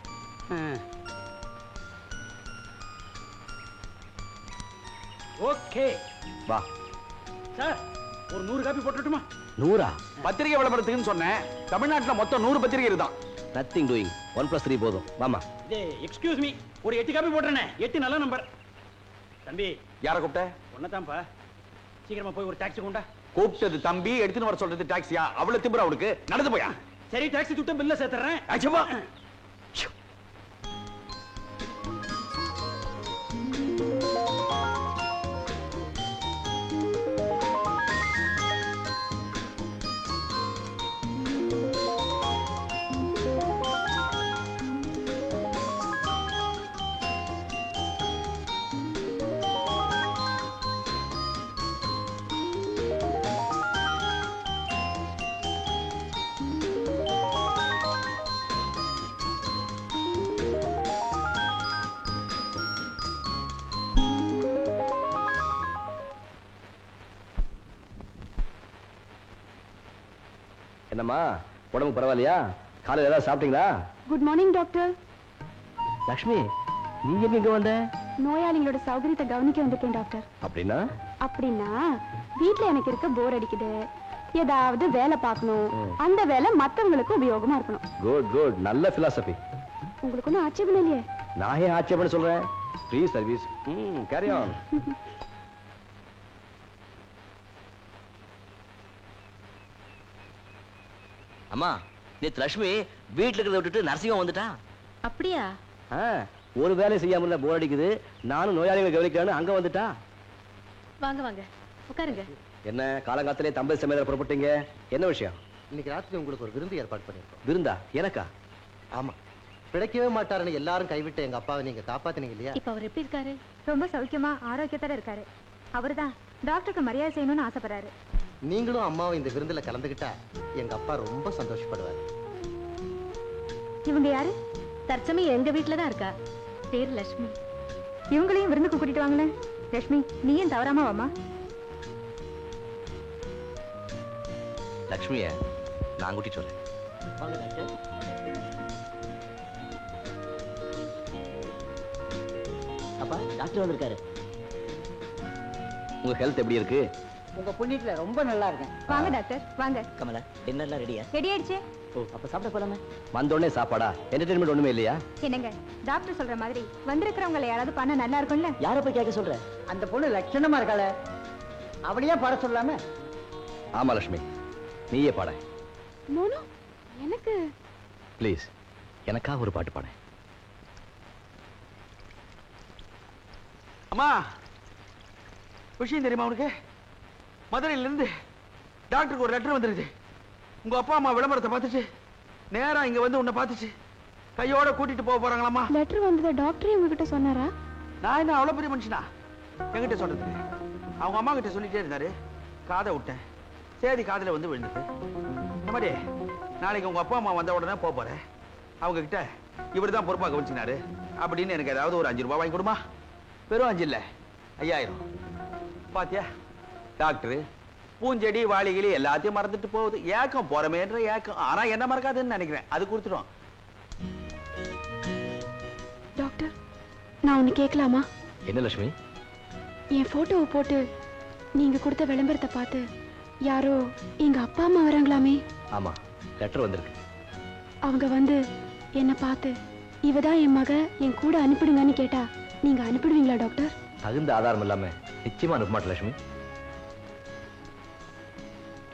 ஓகே வா சார். ஒரு 100 காப்பி போட்டுட்டுமா? 100? பத்திரிகை விளம்பரத்துக்குன்னு சொன்னேன். தமிழ்நாட்டுல மொத்தம் 100 பத்திரிகை இருந்தான். Nothing doing. 1+3 போதும். வாமா. எக்ஸ்கியூஸ் மீ, ஒரு 8 காப்பி போட்டுறேனே. 8 நல்ல நம்பர். தம்பி, யாரை கூப்பிட்ட? ஒன்னதான்ப்பா. சீக்கிரமா போய் ஒரு டாக்ஸி கொண்டா. கூப்பிட்டது தம்பி, எடுத்துன்னு வர சொல்றது டாக்ஸியா? அவ்வளவு திமிரா அவனுக்கு? நடந்து போயா. சரி, டாக்ஸி துட்டம் பில்ல சேர்த்துறேன். அச்சப்பா. என்னம்மா, உடம்பு பரவாயில்லையா? காலையில் ஏதாவது சாப்பிட்டீங்களா? Good morning doctor. லக்ஷ்மி, நீ எங்க இங்க வந்த? நோயாளிகளோட சௌகரியத்தை கவனிக்க வந்திருக்கேன் டாக்டர். அப்படின்னா? அப்படின்னா வீட்ல எனக்கு இருக்க போர் அடிக்குது, ஏதாவது வேலை பார்க்கணும். அந்த வேலை மத்தவங்களுக்கு உபயோகமா இருக்கணும். குட் குட், நல்ல பிலாசபி. உங்களுக்கு ஒன்றும் ஆட்சேபம் இல்லையே? நான் ஏன் ஆட்சேபம் சொல்றேன்? Free service. Carry on. அம்மா நேத்து லட்சுமி வீட்டுல இருக்கிறத விட்டுட்டு நரசிங்கம் வந்துட்டா. அப்படியா? ஒரு வேலையும் செய்யாமல போர் அடிக்குது, நானும் நோயாளிகளை கவனிக்கலான்னு அங்க வந்துட்டா. வாங்க வாங்க உட்காருங்க. என்ன காலங்காத்திலே தம்பதி சமேதம் புறப்பட்டீங்க? என்ன விஷயம்? இன்னைக்கு ராத்திரி உங்களுக்கு ஒரு விருந்து ஏற்பாடு பண்ணிருக்கோம். விருந்தா? எனக்கா? ஆமா, பிழைக்கவே மாட்டாருன்னு எல்லாரும் கைவிட்ட எங்க அப்பாவை நீங்க காப்பாத்தினீங்க இல்லையா? இப்ப அவர் எப்படி இருக்காரு? ரொம்ப சௌக்கியமா ஆரோக்கியத்தோட இருக்காரு. அவர்தான் டாக்டருக்கு மரியாதை செய்யணும்னு ஆசைப்படுறாரு. நீங்களும் அம்மாவும் இந்த விருந்துல கலந்துகிட்டா எங்க அப்பா ரொம்ப சந்தோஷப்படுவார். இவங்க யாரு? தற்சமயம் எங்க வீட்டுல தான் இருக்கா. பேர் லட்சுமி. இவங்களையும் விருந்துக்கு கூட்டிட்டு வாங்களேன். லட்சுமி, நீயும் தவறாம வாமா. லட்சுமிய நான் கூட்டிட்டு வரேன். வாங்க டாக்டர். அப்பா டாக்டர் வந்திருக்காரு. உங்க ஹெல்த் எப்படி இருக்கு? உங்க புண்ணியத்துல ரொம்ப நல்லா இருக்கேன். வாங்க டாக்டர் வாங்க. கமலா டின்னர்லாம் ரெடியா? ரெடி ஆயிடுச்சு. ஓ அப்ப சாப்பிட போலாமே. வந்தோடனே சாப்பாடா? என்டர்டைன்மெண்ட் ஒண்ணுமே இல்லையா? என்னங்க டாக்டர் சொல்ற மாதிரி வந்திருக்கிறவங்களை யாராவது பண்ண நல்லா இருக்கும்ல? யாரை போய் கேட்க சொல்ற? அந்த பொண்ணு லட்சணமா இருக்காளே, அவளையே பாட சொல்லாம. ஆமா லட்சுமி, நீயே பாட. மோனு, எனக்கு ப்ளீஸ் எனக்காக ஒரு பாட்டு பாட. அம்மா, விஷயம் தெரியுமா உனக்கு? மதுரையில இருந்து டாக்டருக்கு ஒரு லெட்டர் வந்துருது. உங்க அப்பா அம்மா விளம்பரத்தை பார்த்துட்டு நேரா இங்க வந்து உன்னை பார்த்துச்சு. கையோட கூட்டிட்டு போக போறாங்களாமா. லெட்டர் வந்ததை டாக்டரே உங்ககிட்ட சொன்னாரா? நான் என்ன அவ்வளவு பெரிய மனுஷனா என்கிட்ட சொல்றது? அவங்க அம்மா கிட்ட சொல்லிட்டே இருந்தாரு, காதை விட்டேன். சேதி காதுல வந்து விழுந்தது. இந்த மாதிரி நாளைக்கு உங்க அப்பா அம்மா வந்த உடனே போறேன். அவங்க கிட்ட இவர் தான் பொறுப்பாக கவனிச்சினாரு அப்படின்னு எனக்கு ஏதாவது ஒரு 5 ரூபாய் வாங்கி கொடுமா. வெறும் 5 இல்ல 5000. பாத்தியா, டாக்டர் பூஞ்செடி வாளிகளி எல்லாத்தையும் மறந்துட்டு போகுது. ஏக்கம் போறமேன்ற ஏக்கம். ஆனா என்ன மறக்காதுன்னு நினைக்கிறேன். அது கொடுத்துடும். டாக்டர், நான் ஒன்னு கேட்கலாமா? என்ன லட்சுமி? என் போட்டோவை போட்டு நீங்க கொடுத்த விளம்பரத்தை பார்த்து யாரோ எங்க அப்பா அம்மா வராங்களாமே. ஆமா, லெட்டர் வந்திருக்கு. அவங்க வந்து என்ன பார்த்து இவதான் என் மக, என் கூட அனுப்பிடுங்கன்னு கேட்டா நீங்க அனுப்பிடுவீங்களா டாக்டர்? தகுந்த ஆதாரம் இல்லாம நிச்சயமா அனுப்ப மாட்டேன் லட்சுமி.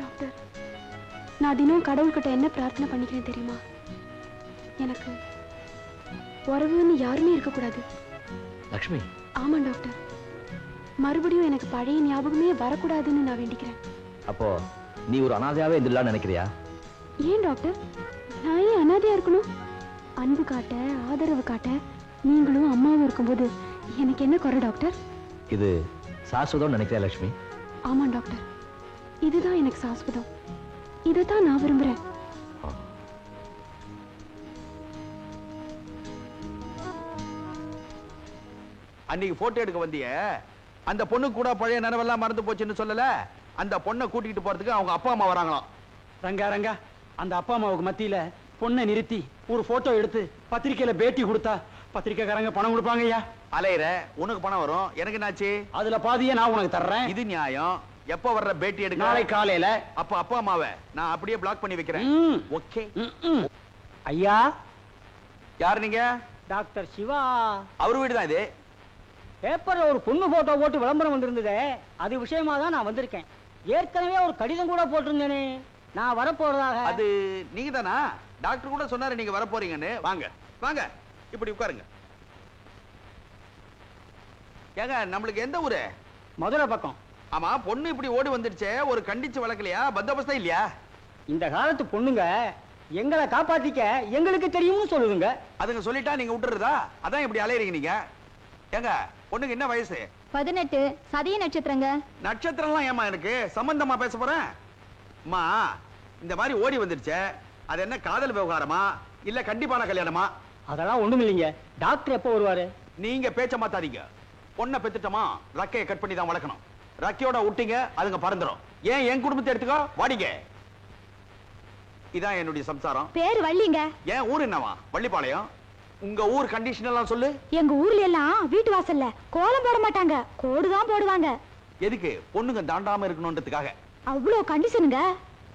டாக்டர், நான் தினம் கடவுள்கிட்ட என்ன பிரார்த்தனை பண்ணிக்கிறேன் தெரியுமா? எனக்கு உறவுன்னு யாருமே இருக்கக்கூடாது. லட்சுமி. ஆமா டாக்டர், மறுபடியும் எனக்கு பழைய ஞாபகமே வரக்கூடாதுன்னு நான் வேண்டிக்கிறேன். அப்போ நீ ஒரு அனாதையாவே இருந்துடலாம்னு நினைக்கிறியா? ஏன் டாக்டர், நான் ஏன் அனாதையா இருக்கணும்? அன்பு காட்ட, ஆதரவு காட்ட நீங்களும் அம்மாவும் இருக்கும்போது எனக்கு என்ன குறை டாக்டர்? இது சாஸ்வதம் நினைக்கிறியா லட்சுமி? ஆமா டாக்டர், இதுதான் எனக்கு சாஸ்வதம். இதைத்தான் நான் விரும்புறேன். அன்னைக்கு போட்டோ எடுக்க வந்திய அந்த பொண்ணு கூட பழைய நினைவெல்லாம் மறந்து போச்சுன்னு சொல்லல. அந்த பொண்ணை கூட்டிட்டு போறதுக்கு அவங்க அப்பா அம்மா வராங்களாம். ரங்கா ரங்கா, அந்த அப்பா அம்மாவுக்கு மத்தியில பொண்ணை நிறுத்தி ஒரு போட்டோ எடுத்து பத்திரிக்கையில பேட்டி கொடுத்தா பத்திரிக்கைக்காரங்க பணம் கொடுப்பாங்க ஐயா. அலையிற, உனக்கு பணம் வரும், எனக்கு என்னாச்சு? அதுல பாதியே நான் உனக்கு தர்றேன். இது நியாயம். எப்ப வர்ற பேட்டி எடுக்க? நாளை காலையில. அப்ப அப்பா அம்மாவை நான் அப்படியே பிளாக் பண்ணி வைக்கிறேன். ஓகே. ஐயா, யார் நீங்க? டாக்டர் சிவா. அவர் வீடு தான் இது. பேப்பர்ல ஒரு பொண்ணு போட்டோ போட்டு விளம்பரம் வந்திருந்ததே, அது விஷயமா தான் நான் வந்திருக்கேன். ஏற்கனவே ஒரு கடிதம் கூட போட்டிருந்தேனே, நான் வரப்போறதாக. அது நீங்க தானா? டாக்டர் கூட சொன்னாரு நீங்க வர போறீங்கன்னு. வாங்க வாங்க, இப்படி உட்காருங்க. ஏங்க, நம்மளுக்கு எந்த ஊரு? மதுரை பக்கம். ஆமா, பொண்ணு இப்படி ஓடி வந்துடுச்சே, ஒரு கண்டிச்சு வளர்க்கலையா? பந்தோபஸ்தா இல்லையா? இந்த காலத்து பொண்ணுங்க எங்களை காப்பாத்திக்க எங்களுக்கு தெரியும்னு சொல்லுதுங்க. அதுங்க சொல்லிட்டா நீங்க விட்டுறதா? அதான் இப்படி அலையறீங்க நீங்க. ஏங்க, பொண்ணுக்கு என்ன வயசு? 18. சதய நட்சத்திரங்க. நட்சத்திரம்லாம் ஏமா எனக்கு சம்பந்தமா பேச போறேன்? அம்மா, இந்த மாதிரி ஓடி வந்துருச்சே, அது என்ன காதல் விவகாரமா இல்ல கண்டிப்பான கல்யாணமா? அதெல்லாம் ஒண்ணும் இல்லைங்க. டாக்டர் எப்போ வருவாரு? நீங்க பேச்ச மாத்தாதீங்க. பொண்ணை பெத்துட்டோமா, ரக்கையை கட் பண்ணி தான் வளர்க்கணும். ரக்கையோட விட்டீங்க, அதுங்க பறந்துரும். ஏன் என் குடும்பத்தை எடுத்துக்கோ, வாடிங்க. இதான் என்னுடைய சம்சாரம். பேர் வள்ளிங்க. ஏன் ஊர் என்னவா? வள்ளிப்பாளையம். உங்க ஊர் கண்டிஷன் எல்லாம் சொல்லு. எங்க ஊர்ல எல்லாம் வீட்டு வாசல்ல கோலம் போட மாட்டாங்க, கோடுதான் போடுவாங்க. எதுக்கு? பொண்ணுங்க தாண்டாம இருக்கணும்ன்றதுக்காக. அவ்வளோ கண்டிஷனுங்க.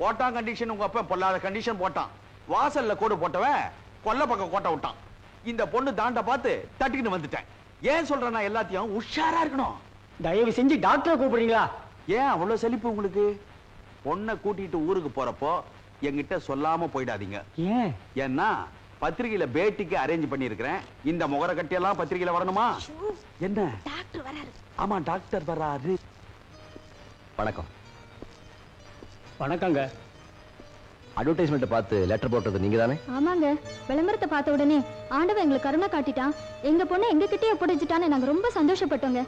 போட்டான் கண்டிஷன். உங்க அப்பா பொல்லாத கண்டிஷன் போட்டான். வாசல்ல கோடு போட்டவன் கொல்ல பக்கம் கோட்டை விட்டான். இந்த பொண்ணு தாண்ட பார்த்து தட்டிக்கிட்டு வந்துட்டேன். ஏன் சொல்றேன், நான் எல்லாத்தையும் உஷாரா இருக்கணும். தயவு செஞ்சு டாக்டரை கூப்பிடுறீங்களா? ஏன் அவ்வளவு செழிப்பு உங்களுக்கு? பொண்ணை கூட்டிட்டு ஊருக்கு போறப்போ என்கிட்ட சொல்லாம போயிடாதீங்க. ஏன்? ஏன்னா பத்திரிகையில பேட்டிக்கு அரேஞ்ச் பண்ணிருக்கிறேன். இந்த முகர கட்டியெல்லாம் பத்திரிகையில வரணுமா? என்ன? டாக்டர் வராரு. ஆமா, டாக்டர் வராரு. வணக்கம். வணக்கங்க. அட்வர்டைஸ்மெண்ட் பார்த்து லெட்டர் போட்டது நீங்க தானே? ஆமாங்க. விளம்பரத்தை பார்த்த உடனே ஆண்டவன் எங்களுக்கு கருணை காட்டிட்டான். எங்க பொண்ணை எங்க கிட்டே ஒப்படைச்சிட்டான்னு நாங்க ரொம்ப சந்தோஷப்பட்டோங்க.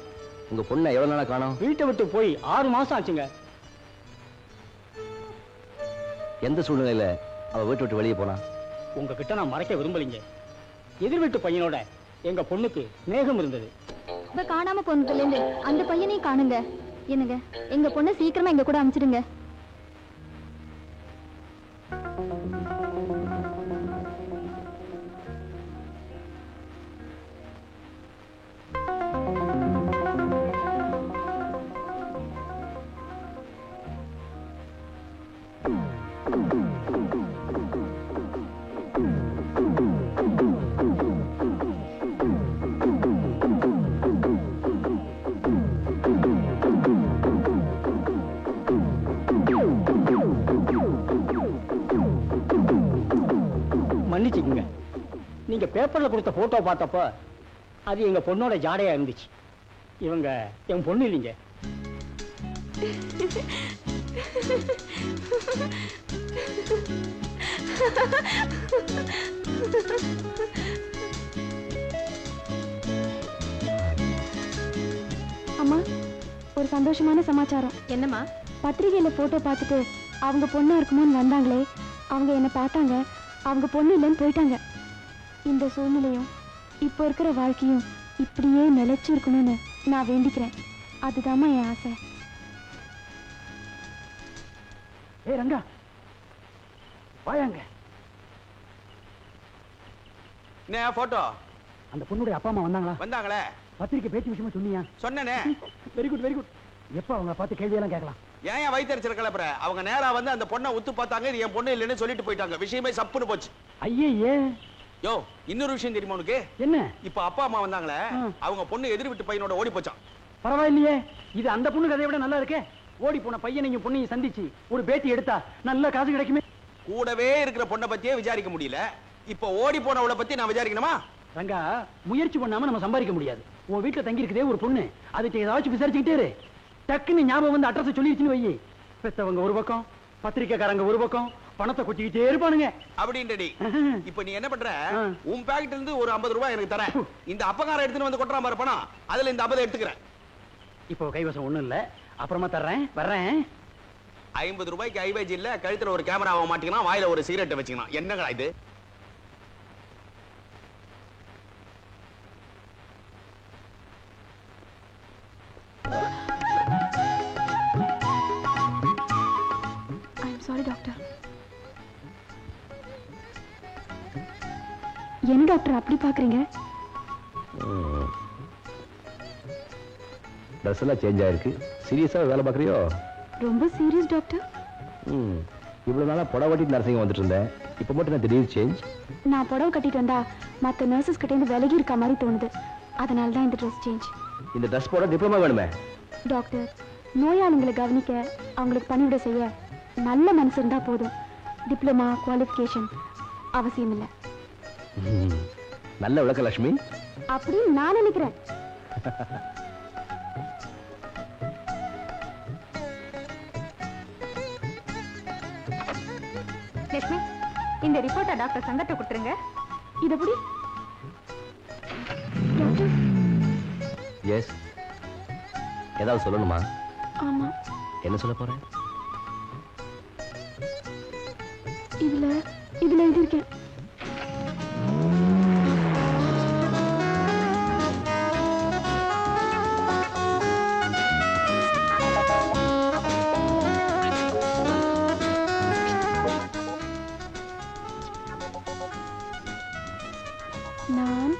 உங்க பொண்ணை எவ்வளவு நாளா காணோம்? வீட்டை விட்டு போய் 6 மாசம் ஆச்சுங்க. எந்த சூழ்நிலையில அவ வீட்டை விட்டு வெளியே போனா? உங்ககிட்ட நான் மறைக்க விரும்பலைங்க. எதிர் வீட்டு பையனோட எங்க பொண்ணுக்கு ஸ்நேகம் இருந்தது. இப்ப காணாம போனதுல இருந்து அந்த பையனையும் காணுங்க. என்னங்க, எங்க பொண்ணை சீக்கிரமா எங்க கூட அனுப்பிச்சிடுங்க. மன்னிச்சுக்குங்க. நீங்க பேப்பர்ல கொடுத்த போட்டோ பார்த்தப்ப அது எங்க பொண்ணோட ஜாடையா இருந்துச்சு. இவங்க என் பொண்ணு இல்லைங்க. அம்மா, ஒரு சந்தோஷமான சமாச்சாரம். என்னம்மா? பத்திரிகையில போட்டோ பார்த்துட்டு அவங்க பொண்ணா இருக்குமோன்னு வந்தாங்களே, அவங்க என்ன பார்த்தாங்க. அவங்க பொண்ணு இல்லைன்னு போயிட்டாங்க. இந்த சூழ்நிலையும் இப்போ இருக்கிற வாழ்க்கையும் இப்படியே நிலைச்சு இருக்கணும்னு நான் வேண்டிக்கிறேன். அதுதாம்மா என் ஆசை. ஏ ரங்கா, வாயாங்க. என்ன போட்டோ? அந்த பொண்ணுடைய அப்பா அம்மா வந்தாங்களா? வந்தாங்களே. பத்திரிக்கை பேச்சு விஷயமா சொன்னியா? சொன்னேனே. Very good, very good. எப்ப அவங்க பார்த்து கேள்வியெல்லாம் கேட்கலாம்? ஏன் வயிற்றுச்சல் கிளப்புற? அவங்க நேரா வந்து அந்த பொண்ணை உத்து பார்த்தாங்க. இது என் பொண்ணு இல்லைன்னு சொல்லிட்டு போயிட்டாங்க. விஷயமே சப்புன்னு போச்சு. ஐயே, யோ, இன்னொரு விஷயம் தெரியுமா உனக்கு? என்ன? இப்ப அப்பா அம்மா வந்தாங்களே, அவங்க பொண்ணு எதிர் வீட்டு பையனோட ஓடி போச்சான். பரவாயில்லையே, இது அந்த பொண்ணு கதையை விட நல்லா இருக்கே. ஓடி போன பையனையும் பொண்ணையும் சந்திச்சு ஒரு பேட்டி எடுத்தா நல்ல காசு கிடைக்குமே. கூடவே இருக்கிற பொண்ணை பத்தியே விசாரிக்க முடியல. இப்ப ஓடி போனவளை பத்தி நான் விசாரிக்கணுமா? ரங்கா, முயற்சி பண்ணாம நம்ம சம்பாதிக்க முடியாது. உன் வீட்டுல தங்கி இருக்குதே ஒரு பொண்ணு, அதுக்கு ஏதாச்சும் விசாரிச்சுக்கிட்டே இரு. டக்குன்னு ஞாபகம் வந்து அட்ரஸ் சொல்லிடுச்சுன்னு வை. பெத்தவங்க ஒரு பக்கம், பத்திரிக்கைக்காரங்க ஒரு பக்கம், பணத்தை கொட்டிக்கிட்டே இருப்பானுங்க. அப்படின்றடி. இப்ப நீ என்ன பண்ற? உன் பாக்கெட்ல இருந்து ஒரு 50 ரூபாய் எனக்கு தரேன். இந்த அப்பகார எடுத்துன்னு வந்து கொட்டுறான் பாரு பணம், அதுல இந்த 50 எடுத்துக்கிறேன். இப்போ கைவசம் ஒண்ணும் இல்ல, அப்புறமா தர்றேன், வர்றேன். 50 ரூபாய்க்கு ஐவேஜ் இல்ல, கழுத்துல ஒரு கேமராவை மாட்டிக்கலாம், வாயில ஒரு சிகரெட்டை வச்சுக்கலாம். என்னங்களா இது? Sorry doctor. என்ன டாக்டர் அப்படி பாக்குறீங்க? ட்ரெஸ் எல்லாம் சேஞ்ச் ஆயிருக்கு. சீரியஸா வேலை பார்க்குறியோ? ரொம்ப சீரியஸ் டாக்டர். இவ்வளவு நாளா புடவை கட்டிட்டு நர்சிங் வந்துட்டு இருந்தேன். இப்போ மட்டும் நான் திடீர் சேஞ்ச். நான் புடவை கட்டிட்டு வந்தா மற்ற நர்சஸ் கிட்ட இருந்து விலகி இருக்க மாதிரி தோணுது. அதனால தான் இந்த ட்ரெஸ் சேஞ்ச். இந்த ட்ரெஸ் போட டிப்ளமா வேணுமே டாக்டர். நோயாளிகளை கவனிக்க, அவங்களுக்கு பணிவிட செய்ய நல்ல மனசு இருந்தா போதும். டிப்ளமா குவாலிஃபிகேஷன் அவசியம் இல்லை. நல்ல விளக்க லட்சுமி. அப்படின்னு நான் நினைக்கிறேன். லட்சுமி, இந்த ரிப்போர்ட்டை டாக்டர் சங்கத்தை கொடுத்துருங்க. இது எப்படி? டாக்டர். எஸ். ஏதாவது சொல்லணுமா? ஆமா. என்ன சொல்ல போறேன்? இதுல எழுதியிருக்கேன். நான்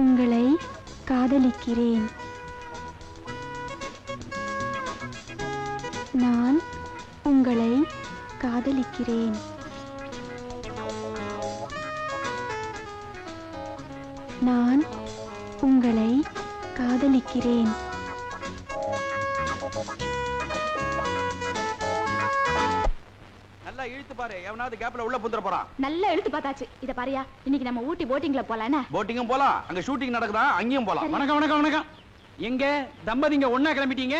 உங்களை காதலிக்கிறேன். நான் உங்களை காதலிக்கிறேன். நான் உங்களை காதலிக்கிறேன். நல்ல நல்லா இழுத்து பாரு, எவனாவது கேப்ல உள்ள புந்துற போறான். நல்லா இழுத்து பார்த்தாச்சு. இத பாரியா, இன்னைக்கு நம்ம ஊட்டி போட்டிங்ல போலானே. போட்டிங்கும் போலாம், அங்க ஷூட்டிங் நடக்குதா, அங்கேயும் போலாம். வணக்கம் வணக்கம் வணக்கம். எங்க தம்பதிங்க ஒண்ணா கிளம்பிட்டீங்க?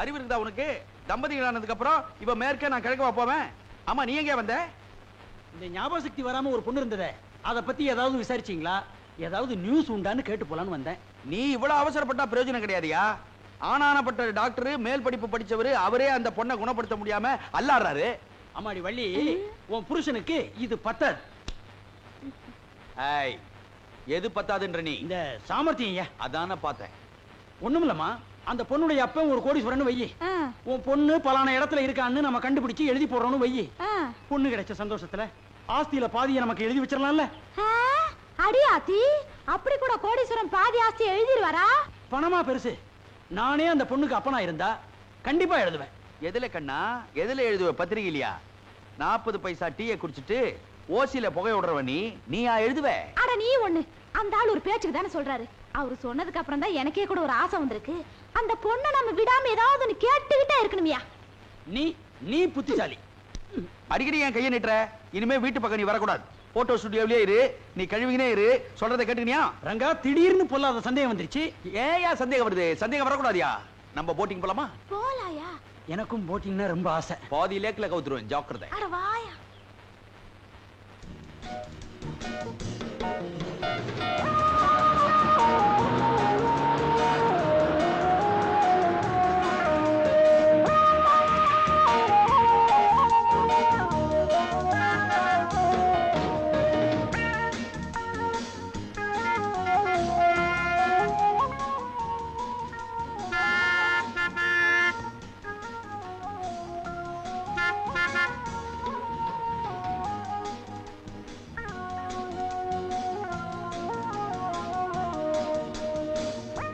அறிவு இருக்குதா உனக்கு? தம்பதிகள் ஆனதுக்கு அப்புறம் இவ மேற்க, நான் கிழக்கவா போவேன்? ஆமா, நீ எங்க வந்த? இந்த ஞாபக சக்தி வராம ஒரு பொண்ணு இருந்ததே, அத பத்தி ஏதாவது விசாரிச்சீங்களா? ஏதாவது நியூஸ் உண்டான்னு கேட்டு போலான்னு வந்தேன். நீ இவ்வளவு அவசரப்பட்டா பிரயோஜனம் கிடையாதுயா. ஆனானப்பட்ட டாக்டர், மேல் படிப்பு படிச்சவரு, அவரே அந்த பொண்ணை குணப்படுத்த முடியாம அல்லாடுறாரு. அம்மாடி வள்ளி, உன் புருஷனுக்கு இது பத்தாது. ஏய், எது பத்தாதுன்ற நீ? இந்த சாமர்த்தியம். அதான பார்த்தேன். ஒண்ணுமில்லம்மா, அந்த பொண்ணுடைய அப்ப ஒரு கோடீஸ்வரன் வையி, உன் பொண்ணு பலான இடத்துல இருக்கான்னு நம்ம கண்டுபிடிச்சு எழுதி போடுறோம்னு வையி, பொண்ணு கிடைச்ச சந்தோஷத்துல ஆஸ்தியில பாதியை நமக்கு எழுதி வச்சிடலாம்ல. அடியாத்தி, அப்படி கூட கோடீஸ்வரன் பாதி ஆஸ்தி எழுதிடுவாரா? பணமா பெருசு. நானே அந்த பொண்ணுக்கு அப்பனா இருந்தா கண்டிப்பா எழுதுவேன். எதுல கண்ணா, எதுல எழுதுவ? பத்திரிகையிலையா? 40 பைசா டீயை குடிச்சிட்டு ஓசியில புகை விடுறவ நீயா எழுதுவ? அட நீ ஒண்ணு, அந்த ஆள் ஒரு பேச்சுக்கு தானே சொல்றாரு. அவரு சொன்னதுக்கு அப்புறம் தான் எனக்கே கூட ஒரு ஆசை வந்திருக்கு. அந்த பொண்ணை நம்ம விடாம ஏதாவது ஒண்ணு கேட்டுக்கிட்டே இருக்கணுமியா. நீ புத்திசாலி. அடிக்கடி என் கையை நீட்டுற. இனிமே வீட்டு பக்கம் நீ வரக்கூடாது. போட்டோ ஸ்டுடியோவிலே இரு, நீ கழுவினே இரு. சொல்றதை கேட்டுக்கினியா? ரங்கா, திடீர்னு பொல்லாத சந்தேகம் வந்துருச்சு. ஏயா சந்தேகம் வருது? சந்தேகம் வரக்கூடாதியா? நம்ம போட்டிங் போலாமா? போலாயா? எனக்கும் போட்டிங்னா ரொம்ப ஆசை. பாதி லேக்ல கவுத்துருவேன், ஜாக்கிரதை. அட வாயா.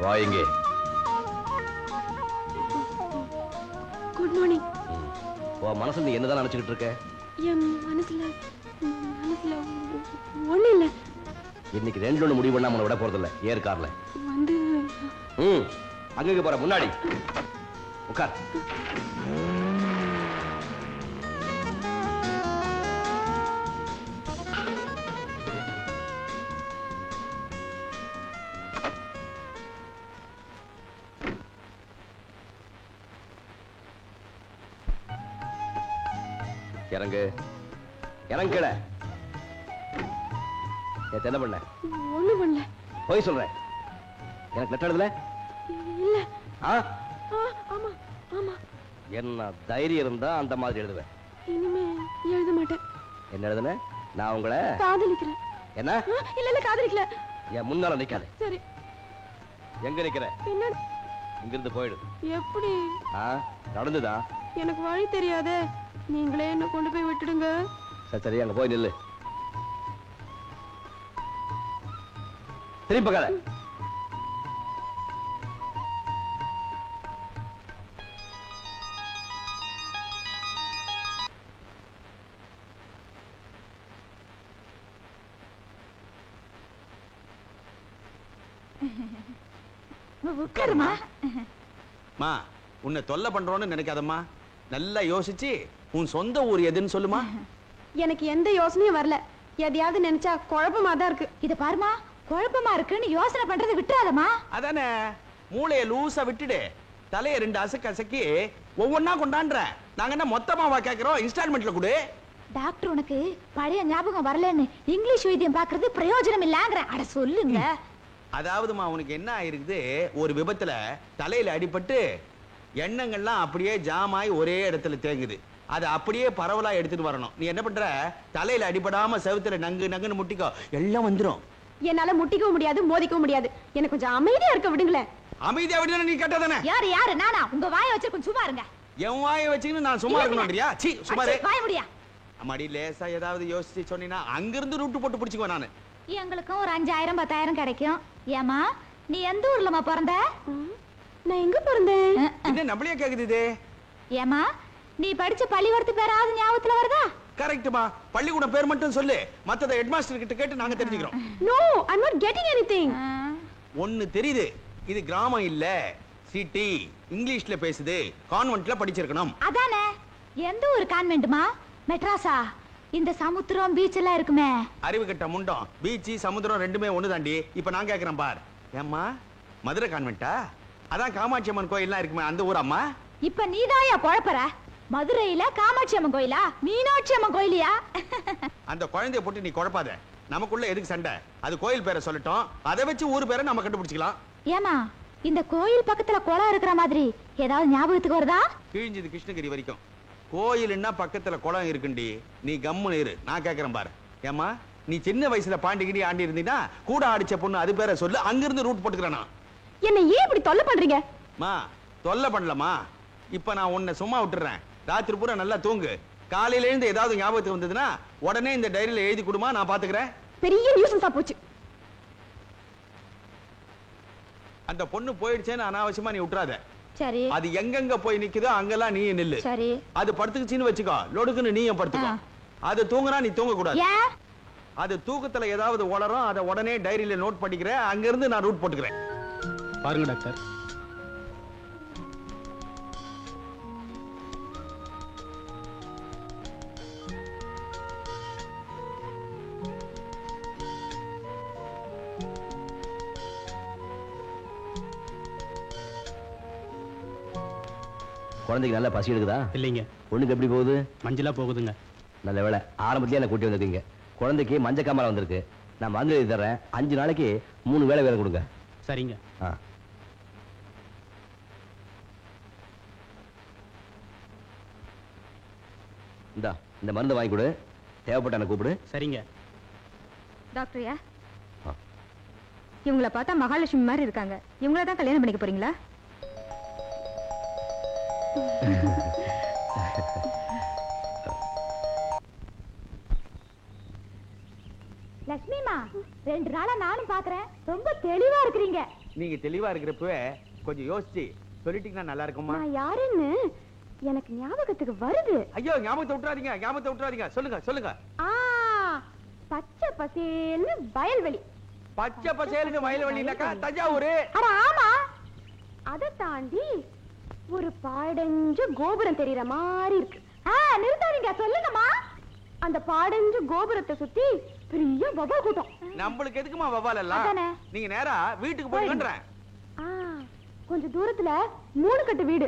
வாங்க. Good morning. உன் மனசுல நீ என்னதான் நினைச்சுக்கிட்டு இருக்க? என் மனசுல ஒண்ணு இல்ல. இன்னைக்கு 2 முடிவு பண்ணாம விட போறது இல்ல. ஏர் கார்ல வந்து அங்க போற முன்னாடி உட்கார். இறங்கு, இறங்கல. என்ன பண்ண? ஒண்ணு பண்ணல. போய் சொல்றேன். எனக்கு லெட்டர் எழுதல? இல்ல. ஆமா ஆமா. என்ன தைரியம் இருந்தா அந்த மாதிரி எழுதுவேன். இனிமே எழுத மாட்டேன். என்ன எழுதுன? நான் உங்களை காதலிக்கிறேன். என்ன? இல்ல காதலிக்கல. என் முன்னால நிக்காத. சரி. எங்க நிக்கிற? பின்னாடி. இங்கிருந்து போயிடு. எப்படி? நடந்துதா? எனக்கு வழி தெரியாதே. நீங்களே என்ன கொண்டு போய் விட்டுடுங்க. சரி, அங்க போய் நில்லு. திரும்பி பார்க்காத. உட்காருமா. மா, உன்னை தொல்லை பண்றோன்னு நினைக்காதம்மா. நல்லா யோசிச்சு உன் சொந்த ஊர் எதுன்னு சொல்லுமா. எனக்கு எந்த யோசனையும் வரல. எதையாவது நினைச்சா குழப்பமா தான் இருக்கு. இத பாருமா, குழப்பமா இருக்குன்னு யோசனை பண்றது விட்டுறாதமா. அதானே, மூளைய லூசா விட்டுடு. தலைய 2 அசக்கு அசக்கி ஒவ்வொன்னா கொண்டான்ற. நாங்க என்ன மொத்தமாவா கேக்குறோம்? இன்ஸ்டால்மெண்ட்ல கொடு. டாக்டர் உனக்கு பழைய ஞாபகம் வரலன்னு இங்கிலீஷ் வைத்தியம் பாக்குறது பிரயோஜனம் இல்லங்கற. அட சொல்லுங்க. அதாவதுமா, உனக்கு என்ன ஆயிருக்குது? ஒரு விபத்துல தலையில அடிபட்டு எண்ணங்கள்லாம் அப்படியே ஜாமாய் ஒரே இடத்துல தேங்குது. அதை அப்படியே பரவலா எடுத்துட்டு வரணும். நீ என்ன பண்ற? தலையில அடிபடாம செவுத்துல நங்கு நங்குன்னு முட்டிக்கோ, எல்லாம் வந்துரும். என்னால முட்டிக்கவும் முடியாது, மோதிக்கவும் முடியாது. எனக்கு கொஞ்சம் அமைதியா இருக்க விடுங்களேன். அமைதியா விடுனா நீ கேட்டதானே? யாரு நானா? உங்க வாயை வச்சு கொஞ்சம் சும்மா இருங்க. என் வாயை வச்சுக்கின்னு நான் சும்மா இருக்கணும்ன்றியா? சீ, சும்மாரே. வாய முடியா. அம்மாடி, லேசா ஏதாவது யோசிச்சு சொன்னீனா அங்கிருந்து ரூட்டு போட்டு பிடிச்சுக்குவேன் நானு. எங்களுக்கும் ஒரு 5000 10,000 கிடைக்கும். ஏமா, நீ எந்த ஊர்லமா பிறந்த? நான் எங்க பிறந்தேன்? என்ன நம்மளையே கேக்குது இது? ஏமா, நீ படிச்ச பள்ளிக்கூடத்து பேராவது ஞாபகத்துல வருதா? கரெக்ட்மா. பள்ளிக்கூட பேர் மட்டும் சொல்லு, மத்தத ஹெட்மாஸ்டர் கிட்ட கேட்டு நாங்க தெரிஞ்சுக்கிறோம். No, I am not getting anything. ஒன்னு தெரியுது, இது கிராமம் இல்ல, சிட்டி. இங்கிலீஷ்ல பேசுது, கான்வென்ட்ல படிச்சிருக்கணும். அதானே. எந்த ஒரு கான்வென்ட்மா? மெட்ராஸா? இந்த சமுத்திரம் பீச் எல்லாம் இருக்குமே. அறிவு கட்ட முண்டம். பீச் சமுத்திரம் ரெண்டுமே ஒண்ணு தாண்டி. இப்ப நான் கேக்குறேன் பார். ஏம்மா மதுரை கான்வென்ட்டா? அதான் காமாட்சி அம்மன் கோயில்லாம் இருக்குமே அந்த ஊர் அம்மா. இப்ப நீதாயா குழப்பற? மதுரையில காமாட்சி அம்மன் கோயிலா மீனாட்சி அம்மன் கோயிலியா? அந்த குழந்தைய போட்டு நீ குழப்பாத. நமக்குள்ள எதுக்கு சண்டை? அது கோயில் பேரை சொல்லட்டும். அதை வச்சு ஊர் பேரை நம்ம கண்டுபிடிச்சிக்கலாம். ஏமா இந்த கோயில் பக்கத்துல குளம் இருக்கிற மாதிரி ஏதாவது ஞாபகத்துக்கு வருதா? கிழிஞ்சது கிருஷ்ணகிரி வரைக்கும். கோயில்னா பக்கத்துல குளம் இருக்குண்டி. நீ கம்முன்னு இரு, நான் கேக்குறேன் பாரு. ஏமா நீ சின்ன வயசுல பாண்டிகிடி ஆண்டி இருந்தீனா கூட ஆடிச்ச பொண்ணு அது பேரை சொல்லு. அங்கிருந்து ரூட் போட்டுக்கிறேனா? என்ன ஏன் இப்படி தொல்லை பண்றீங்க? மா தொல்லை பண்ணலமா. இப்ப நான் உன்னை சும்மா விட்டுறேன். ராத்திரி பூரா நல்லா தூங்கு. காலையில இருந்து ஏதாவது ஞாபகத்துக்கு வந்ததுன்னா உடனே இந்த டைரியில எழுதி கொடுமா, நான் பாத்துக்கிறேன். பெரிய நியூஸன்ஸா போச்சு. அந்த பொண்ணு போயிடுச்சேன்னு அனாவசியமா நீ விட்டுறாத. சரி. அது எங்கெங்க போய் நிக்குதோ அங்கெல்லாம் நீ நில்லு. சரி. அது படுத்துக்குச்சின்னு வச்சுக்கோ, லொடுக்குன்னு நீயும் படுத்துக்கோ. அது தூங்குனா நீ தூங்க கூடாது. அது தூக்கத்துல ஏதாவது உளரும், அதை உடனே டைரியில நோட் பண்ணிக்கிறேன். அங்க இருந்து நான் ரூட் போட்டுக்கிறேன். பாருங்க டாக்டர். குழந்தைக்கு நல்லா பசி எடுக்குதா? இல்லைங்க. ஒண்ணுக்கு எப்படி போகுது? மஞ்சளா போகுதுங்க. நல்ல வேலை, ஆரம்பத்திலே என்ன கூட்டி வந்திருக்கீங்க. குழந்தைக்கு மஞ்ச காமரா வந்திருக்கு. நான் மருந்து எழுதி தர்றேன். 5 நாளைக்கு 3 வேளை வேலை கொடுங்க. சரிங்க. இந்த மருந்து வாங்கி கொடு. தேவைப்பட்ட என்ன கூப்பிடு. சரிங்க. டாக்டர்யா, இவங்கள பார்த்தா மகாலட்சுமி மாதிரி இருக்காங்க. இவங்கள தான் கல்யாணம் பண்ணிக்க போறீங்களா? லட்சுமிமா, 2 நாளா நானும் பாக்குறேன். ரொம்ப தெளிவா இருக்கிறீங்க. நீங்க தெளிவா இருக்கிறப்பவே கொஞ்சம் யோசிச்சு சொல்லிட்டீங்கன்னா நல்லா இருக்குமா? நான் யாருன்னு எனக்கு ஞாபகத்துக்கு வருது. ஐயோ ஞாபகத்தை விட்டுறாதீங்க, ஞாபகத்தை விட்டுறாதீங்க. சொல்லுங்க சொல்லுங்க. பச்சை பசேல்னு வயல்வெளி. பச்சை பசேல்னு வயல்வெளினாக்கா தஞ்சாவூர். அட ஆமா. அதை தாண்டி ஒரு பாடஞ்ச கோபுரம் தெரியற மாதிரி இருக்கு. நிறுத்தாதீங்க, சொல்லுங்கம்மா. அந்த பாடஞ்ச கோபுரத்தை சுத்தி பெரிய வவால் கூட்டம். நம்மளுக்கு எதுக்குமா வவால் எல்லாம்? நீங்க நேரா வீட்டுக்கு போயின்றேன். கொஞ்சம் தூரத்துல 3 கட்டு வீடு,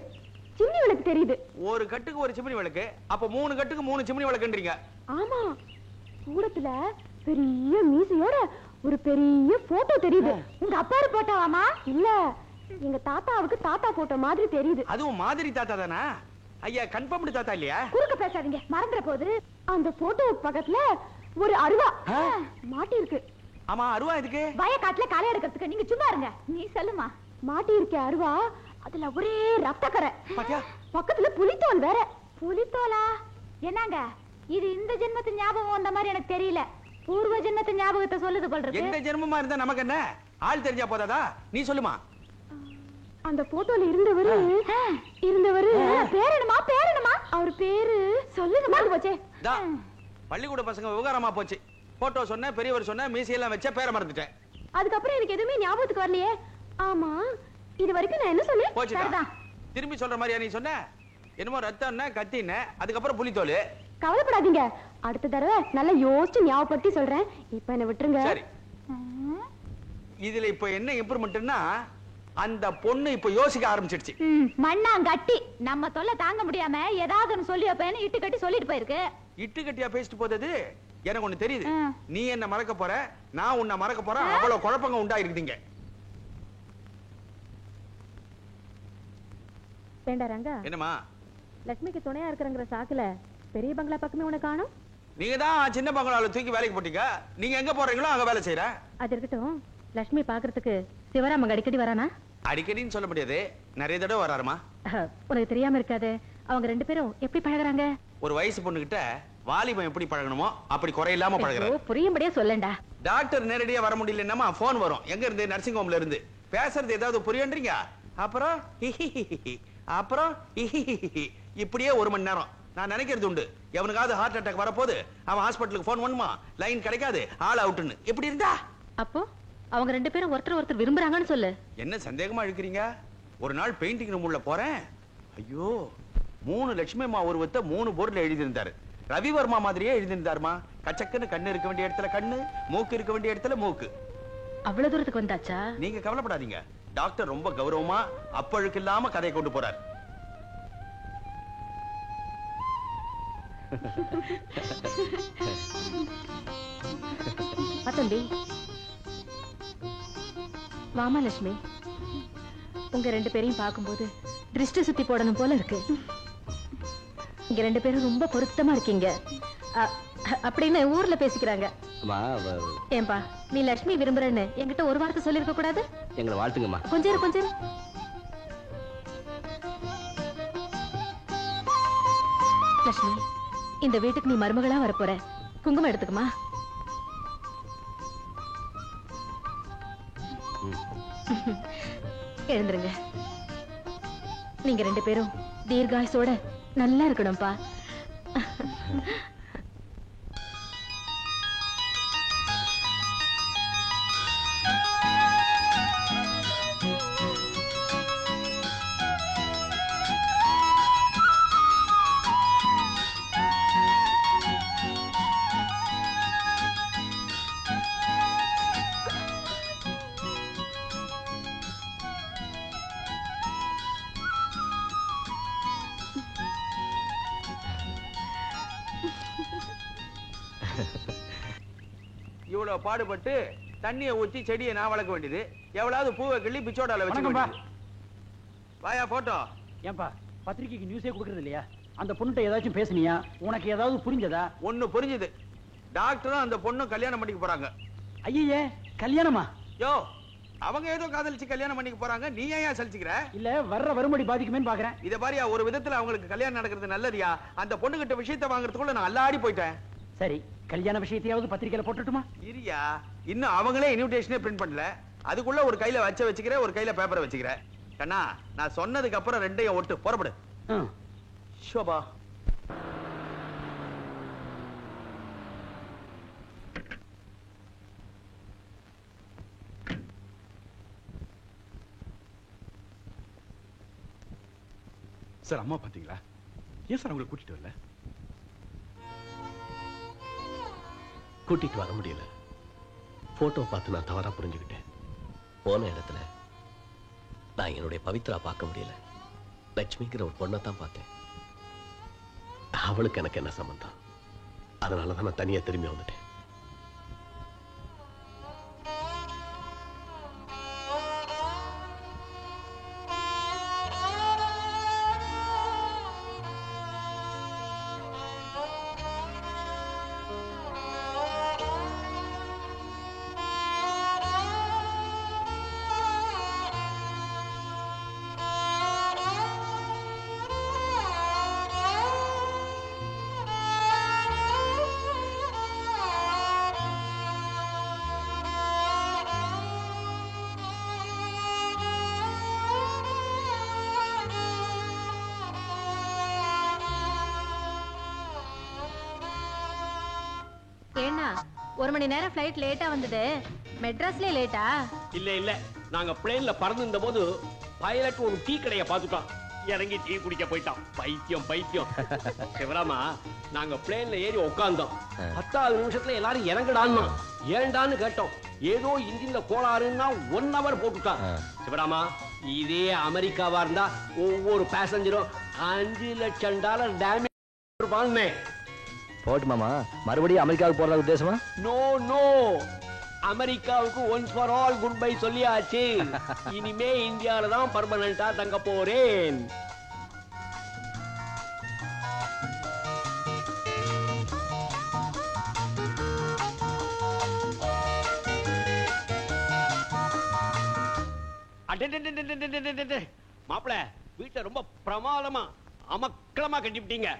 சிம்னி விளக்கு தெரியுது. ஒரு கட்டுக்கு ஒரு சிம்னி விளக்கு. அப்ப 3 கட்டுக்கு 3 சிம்னி விளக்குன்றீங்க. ஆமா. தூரத்துல பெரிய மீசையோட ஒரு பெரிய போட்டோ தெரியுது. உங்க அப்பாரு போட்டோவாமா? இல்ல, எங்க தாத்தாவுக்கு தாத்தா போட்டோ மாதிரி தெரியுது. அதுவும் மாதிரி தாத்தா தானா? ஐயா கன்ஃபார்ம்டு தாத்தா இல்லையா? குறுக்க பேசாதீங்க, மறந்துற போகுது. அந்த போட்டோ பக்கத்துல ஒரு அருவா மாட்டி இருக்கு. ஆமா, அருவா எதுக்கு? வயக்காட்டுல களை எடுக்கிறதுக்கு. நீங்க சும்மா இருங்க. நீ சொல்லுமா. மாட்டி இருக்க அருவா, அதுல ஒரே ரத்தக்கரை. பக்கத்துல புலித்தோல் வேற. புலித்தோலா? என்னங்க இது? இந்த ஜென்மத்து ஞாபகம் வந்த மாதிரி எனக்கு தெரியல. பூர்வ ஜென்மத்து ஞாபகத்தை சொல்லுது போல இருக்கு. எந்த ஜென்மமா இருந்தா நமக்கு என்ன? ஆள் தெரிஞ்சா போதாதா? நீ சொல்லுமா. அந்த போட்டோல இருந்தவரு பேரணுமா? அவர் பேரு சொல்லுங்க. மறந்து போச்சே. பள்ளிக்கூட பசங்க விவகாரமா போச்சு. போட்டோ சொன்ன, பெரியவர் சொன்ன, மீசையெல்லாம் வச்ச, பேரை மறந்துட்டேன். அதுக்கப்புறம் எனக்கு எதுவுமே ஞாபகத்துக்கு வரலையே. ஆமா, இது வரைக்கும் நான் என்ன சொன்னேன்? போச்சுடா. திரும்பி சொல்ற மாதிரியா நீ சொன்ன? என்னமோ ரத்தம்னா கத்தின, அதுக்கப்புறம் புலித்தோல். கவலைப்படாதீங்க, அடுத்த தடவை நல்லா யோசிச்சு ஞாபகப்படுத்தி சொல்றேன். இப்ப என்ன விட்டுருங்க. சரி. இதுல இப்ப என்ன இம்ப்ரூவ்மெண்ட்னா, அந்த பொண்ணு இப்ப யோசிக்க ஆரம்பிச்சிடுச்சு. மண்ணாங்கட்டி நம்ம தொல்லை தாங்க முடியாம ஏதாவது ஒன்னு சொல்லி வைப்பேன்னு இட்டு கட்டி சொல்லிட்டு போயிருக்கு. இட்டு கட்டியா பேசிட்டு போதது? எனக்கு ஒண்ணு தெரியுது. நீ என்ன மறக்க போற, நான் உன்னை மறக்க போறேன். அவ்வளவு குழப்பங்க உண்டாயிருக்குதுங்க. வேண்டா ரங்கா. என்னமா? லட்சுமிக்கு துணையா இருக்கிறங்கிற சாக்குல பெரிய பங்களா பக்கமே உனக்கு காணோம். நீங்க தான் சின்ன பங்களால தூக்கி வேலைக்கு போட்டீங்க. நீங்க எங்க போறீங்களோ அங்க வேலை செய்யற. அது இருக்கட்டும், லட்சுமி பாக்குறதுக்கு சிவராமங்க அடிக்கடி வரானா? அடிக்கடின்னு சொல்ல முடியாது, நிறைய தடவை வராருமா. உனக்கு தெரியாம இருக்காது, அவங்க 2 பேரும் எப்படி பழகுறாங்க? ஒரு வயசு பொண்ணுகிட்ட வாலிபம் எப்படி பழகணுமோ அப்படி குறையில்லாம பழகுறாரு. புரியும்படியா சொல்லண்டா. டாக்டர் நேரடியா வர முடியலன்னா போன் வரும். எங்க இருந்து? நர்சிங் ஹோம்ல இருந்து. பேசுறது ஏதாவது புரியன்றீங்க. அப்புறம் இப்படியே 1 மணி நேரம். நான் நினைக்கிறது உண்டு, எவனுக்காவது ஹார்ட் அட்டாக் வரப்போது அவன் ஹாஸ்பிட்டலுக்கு போன் பண்ணுமா, லைன் கிடைக்காது, ஆள் அவுட்னு. எப்படி இருந்தா? அப்போ அவங்க 2 பேரும் ஒருத்தர் விரும்புறாங்கன்னு சொல்லு. என்ன சந்தேகமா இருக்கிறீங்க? ஒரு நாள் பெயிண்டிங் ரூம் உள்ள போறேன். ஐயோ, 3 லட்சுமி அம்மா உருவத்தை 3 போர்டுல எழுதி இருந்தாரு. ரவிவர்மா மாதிரியே எழுதியிருந்தாருமா. கச்சக்குன்னு கண்ணு இருக்க வேண்டிய இடத்துல கண்ணு, மூக்கு இருக்க வேண்டிய இடத்துல மூக்கு. அவ்வளவு தூரத்துக்கு வந்தாச்சா? நீங்க கவலைப்படாதீங்க, டாக்டர் ரொம்ப கௌரவமா அப்பழுக்கு இல்லாம கதையை கொண்டு போறார். தம்பி வாமா லட்சுமி, உங்க 2 பேரையும் பார்க்கும்போது திருஷ்டி சுத்தி போடணும் போல இருக்கு. இங்க 2 பேரும் ரொம்ப பொருத்தமா இருக்கீங்க அப்படின்னு ஊர்ல பேசிக்கிறாங்க. ஏன்பா நீ லட்சுமி விரும்புறன்னு என்கிட்ட ஒரு வார்த்தை சொல்லிருக்க கூடாது? எங்களை வாழ்த்துங்கம்மா. கொஞ்சம் கொஞ்சம் லட்சுமி, இந்த வீட்டுக்கு நீ மருமகளா வரப்போற. குங்குமம் எடுத்துக்குமா. எழுந்துருங்க. நீங்க 2 பேரும் தீர்காயுசோட நல்லா இருக்கணும்பா. இவ்வளவு பாடுபட்டு தண்ணியை ஊத்தி செடியை நான் வளர்க்க வேண்டியது, எவ்வளவு பூவை கிள்ளி பிச்சோடால வச்சு. வாயா போட்டோ. ஏன்பா பத்திரிக்கைக்கு நியூஸே கொடுக்கறது இல்லையா? அந்த பொண்ணுட்ட ஏதாச்சும் பேசுனியா? உனக்கு ஏதாவது புரிஞ்சதா? ஒண்ணு புரிஞ்சுது, டாக்டரும் அந்த பொண்ணும் கல்யாணம் பண்ணிக்க போறாங்க. ஐயே, கல்யாணமா? யோ, அவங்க ஏதோ காதலிச்சு கல்யாணம் பண்ணிக்க போறாங்க, நீ ஏன் சலிச்சுக்கிற? இல்ல வர்ற வரும்படி பாதிக்குமேன்னு பாக்குறேன். இத பாரியா, ஒரு விதத்துல அவங்களுக்கு கல்யாணம் நடக்கிறது நல்லதியா? அந்த பொண்ணு கிட்ட விஷயத்தை வாங்குறதுக்குள்ள நான் அல்லாடி போயிட்டேன். சரி, கல்யாண விஷயத்தையாவது பத்திரிக்கையில போட்டுட்டுமா? இரியா, இன்னும் அவங்களே இன்விடேஷனே பிரிண்ட் பண்ணல. அதுக்குள்ள ஒரு கையில வச்சுக்கிறேன், ஒரு கையில பேப்பரை வச்சுக்கிறேன். கண்ணா, நான் சொன்னதுக்கு அப்புறம் 2ஐயும் ஒட்டு புறப்படு. ஷோபா. சார், அம்மா பாத்தீங்களா? ஏன் சார் அவங்களை கூட்டிட்டு வரல? கூட்டிட்டு வர முடியல. போட்டோ பார்த்து நான் தவறா புரிஞ்சுக்கிட்டேன். போன இடத்துல நான் என்னுடைய பவித்ரா பார்க்க முடியல. லட்சுமிங்கிற ஒரு பொண்ணை தான் பார்த்தேன். அவளுக்கு எனக்கு என்ன சம்பந்தம்? அதனாலதான் நான் தனியா திரும்பி வந்துட்டேன். ஒரு மணி நேரம் ஃளைட் லேட்டா வந்தது. மெட்ராஸ்லயே லேட்டா? இல்ல நாங்க பிளேன்ல பறந்திருந்த போது பைலட் ஒரு டீ கடையை பார்த்துட்டான். இறங்கி டீ குடிக்க போயிட்டான். பைத்தியம். சிவராமா, நாங்க பிளேன்ல ஏறி உட்கார்ந்தோம். 10வது நிமிஷத்துல எல்லாரும் இறங்கடான்னா ஏண்டான்னு கேட்டோம். ஏதோ இன்ஜின்ல கோளாறுன்னா 1 hour போட்டுட்டான். சிவராமா, இதே அமெரிக்காவா இருந்தா ஒவ்வொரு பேசஞ்சரும் $5 லட்சம் டேமேஜ் இருப்பாங்க. போட்டு மாமா, மறுபடியும் அமெரிக்காவுக்கு போறதா உத்தேசமா? நோ, அமெரிக்காவுக்கு once for all good bye சொல்லியாச்சு. இனிமே இந்தியால தான் பர்மனண்டா தங்க போறேன். மாப்பிள, வீட்டை ரொம்ப பிரமாதமா அமக்களமா கட்டிவிட்டீங்க.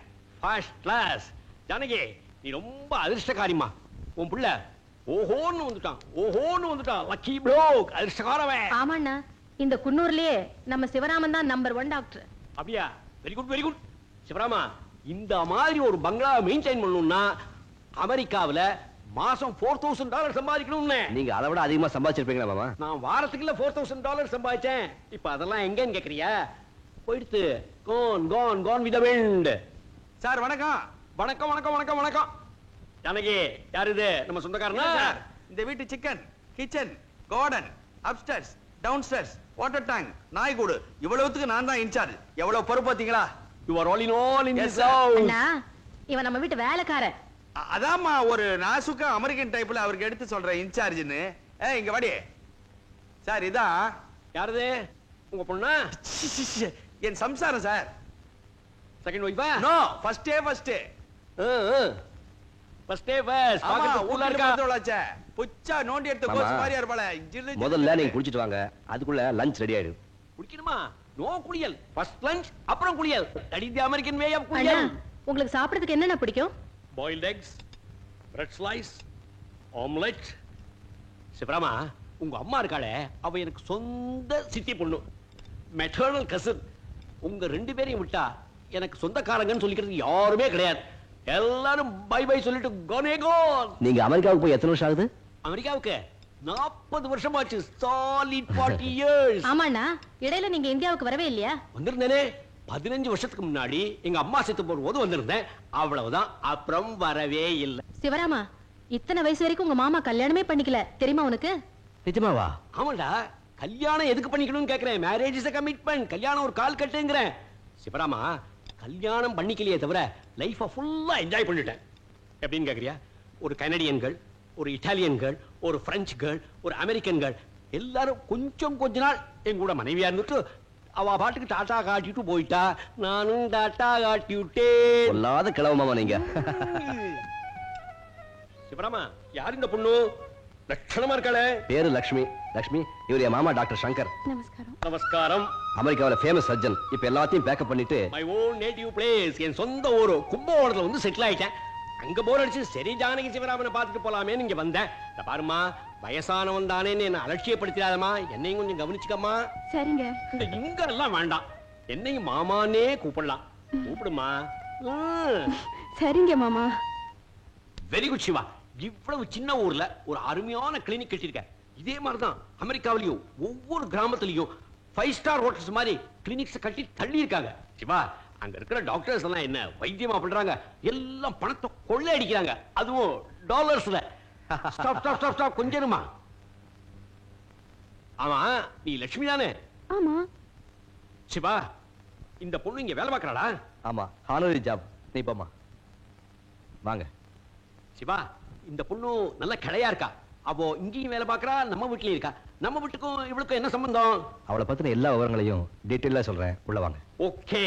First class. ஜானகி, நீ ரொம்ப அதிர்ஷ்டக்காரிமா. உன் புள்ள ஓஹோன்னு வந்துட்டான். லக்கி ப்ளோக், அதிர்ஷ்டக்காரவன். ஆமாண்ணா, இந்த குன்னூர்லயே நம்ம சிவராமன் தான் நம்பர் 1 டாக்டர். அப்படியா? Very good. சிவராமா, இந்த மாதிரி ஒரு பங்களா மெயின்டைன் பண்ணணும்னா அமெரிக்காவுல மாசம் $4,000 சம்பாதிக்கணும்னு. நீங்க அதை விட அதிகமா சம்பாதிச்சிருப்பீங்களா மாமா? நான் வாரத்துக்குள்ள $4,000 சம்பாதிச்சேன். இப்ப அதெல்லாம் எங்கன்னு கேக்குறியா? போயிடுத்து. Gone with the wind. Sir வணக்கம். வணக்கம் வணக்கம் வணக்கம் வணக்கம். ஜானகி, யார் இது? நம்ம சொந்தக்காரனா? சார், இந்த வீட்டு chicken, kitchen, garden, upstairs, downstairs, water tank, நாய்கூடு இவ்வளவுத்துக்கு நான் தான் இன்சார்ஜ். எவ்வளவு பொறுப்பு பாத்தீங்களா? You are all in all in Yes, this sir. house. அண்ணா இவன் நம்ம வீட்டு வேலைக்காரன். அதாம்மா ஒரு நாசுக்கா அமெரிக்கன் டைப்ல அவருக்கு எடுத்து சொல்றேன் இன்சார்ஜ்னு. இங்க வாடி சார். இதான் யாரது? உங்க பொண்ணா? என் சம்சாரம் சார். செகண்ட் ஒய்ஃபா? No, first day first. First day first. ஆமா, பாக்க கூலா இருக்கா? ஊர்ல புச்சா நோண்டி எடுத்து கோஸ் மாதிரியா இருப்பாளே. முதல்ல நீங்க குளிச்சிட்டு வாங்க, அதுக்குள்ள லஞ்ச் ரெடி ஆயிடும். குடிக்கணுமா? நோ குளியல். ஃபர்ஸ்ட் லஞ்ச் அப்புறம் குளியல். That is the American way of அண்ணா குளியல். உங்களுக்கு சாப்பிடுறதுக்கு என்னென்ன பிடிக்கும்? Boiled eggs, bread slice, omelette. சிவராமா, உங்க அம்மா இருக்காளே, அவ எனக்கு சொந்த சித்தி பொண்ணு, மெட்டர்னல் கசின். உங்க ரெண்டு பேரையும் விட்டா எனக்கு சொந்தக்காரங்கன்னு சொல்லிக்கிறது யாருமே கிடையாது. எல்லாரும் பை பை சொல்லிட்டு கோனே கோன். நீங்க அமெரிக்காவுக்கு போய் எத்தனை வருஷம் ஆகுது? அமெரிக்காவுக்கு 40 வருஷமாச்சு. Solid 40 years. ஆமாண்ணா, இடையில நீங்க இந்தியாவுக்கு வரவே இல்லையா? வந்திருந்தேனே 15 வருஷத்துக்கு முன்னாடி எங்க அம்மா செத்து போகும்போது வந்திருந்தேன். அவ்வளவுதான், அப்புறம் வரவே இல்லை. சிவராமா, இத்தனை வயசு வரைக்கும் உங்க மாமா கல்யாணமே பண்ணிக்கல தெரியுமா உனக்கு? நிஜமாவா? ஆமாடா, கல்யாணம் எதுக்கு பண்ணிக்கணும்னு கேக்குறேன். Marriage is a commitment. கல்யாணம் ஒரு கால் கட்டுங்கிறேன். சிவராமா, கல்யாணம் பண்ணிக்கலையே தவிர லைஃப ஃபுல்லா என்ஜாய் பண்ணிட்டேன். எப்படின்னு கேக்குறியா? ஒரு கனடியன்கள், ஒரு இட்டாலியன்கள், ஒரு பிரெஞ்சு கேர்ள், ஒரு அமெரிக்கன் கேர்ள், எல்லாரும் கொஞ்ச நாள் என் கூட மனைவியா இருந்துட்டு அவ பாட்டுக்கு டாட்டா காட்டிட்டு போயிட்டா. நானும் டாட்டா காட்டி விட்டேன். சொல்லாத கிளவமாமா நீங்க. சிவராமா, யார் இந்த பொண்ணு? லட்சணமா இருக்காளே. பேரு லக்ஷ்மி. லக்ஷ்மி, இவர் என் மாமா டாக்டர் சங்கர். நமஸ்காரம். நமஸ்காரம். அமெரிக்காவில் ஃபேமஸ் சர்ஜன். இப்ப எல்லாத்தையும் பேக்கப் பண்ணிட்டு மை ஓன் நேட்டிவ் பிளேஸ், என் சொந்த ஊரு கும்பகோணத்துல வந்து செட்டில் ஆயிட்டேன். அங்க போர் அடிச்சு சரி ஜானகி சிவராமனை பார்த்துட்டு போலாமேன்னு இங்க வந்தேன். இந்த பாருமா, வயசானவன் தானேன்னு என்ன அலட்சியப்படுத்திடாதமா, என்னையும் கொஞ்சம் கவனிச்சுக்கம்மா. சரிங்க. இந்த இங்க எல்லாம் வேண்டாம், என்னையும் மாமானே கூப்பிடலாம். கூப்பிடுமா. சரிங்க மாமா. Very good Siva. இவ்வளவு சின்ன ஊர்ல ஒரு அருமையான கிளினிக் கட்டிருக்க. இதே மாதிரிதான் அமெரிக்காவிலையும் ஒவ்வொரு கிராமத்திலையும் 5 ஸ்டார் ஹோட்டல்ஸ் மாதிரி கிளினிக்ஸ் கட்டி தள்ளி இருக்காங்க. சிவா, அங்க இருக்கிற டாக்டர்ஸ் எல்லாம் என்ன வைத்தியமா பண்றாங்க? எல்லாம் பணத்தை கொள்ளை அடிக்கிறாங்க, அதுவும் டாலர்ஸ்ல. ஸ்டாப் ஸ்டாப் ஸ்டாப் ஸ்டாப், கொஞ்சமா. ஆமா, நீ லட்சுமி தானே? ஆமா. சிவா, இந்த பொண்ணு இங்க வேலை பார்க்கறாளா? ஆமா, ஹானரி ஜாப். நீ போமா, வாங்க. சிவா, இந்த பொண்ணு நல்ல கிளையா இருக்கா. அப்போ இங்கேயும் வேலை பார்க்கறா, நம்ம வீட்லயும் இருக்கா. நம்ம வீட்டுக்கும் இவளுக்கும் என்ன சம்பந்தம்? அவளை பத்தின எல்லா விவரங்களையும் டீட்டெயிலா சொல்றேன், உள்ள வாங்க. ஓகே.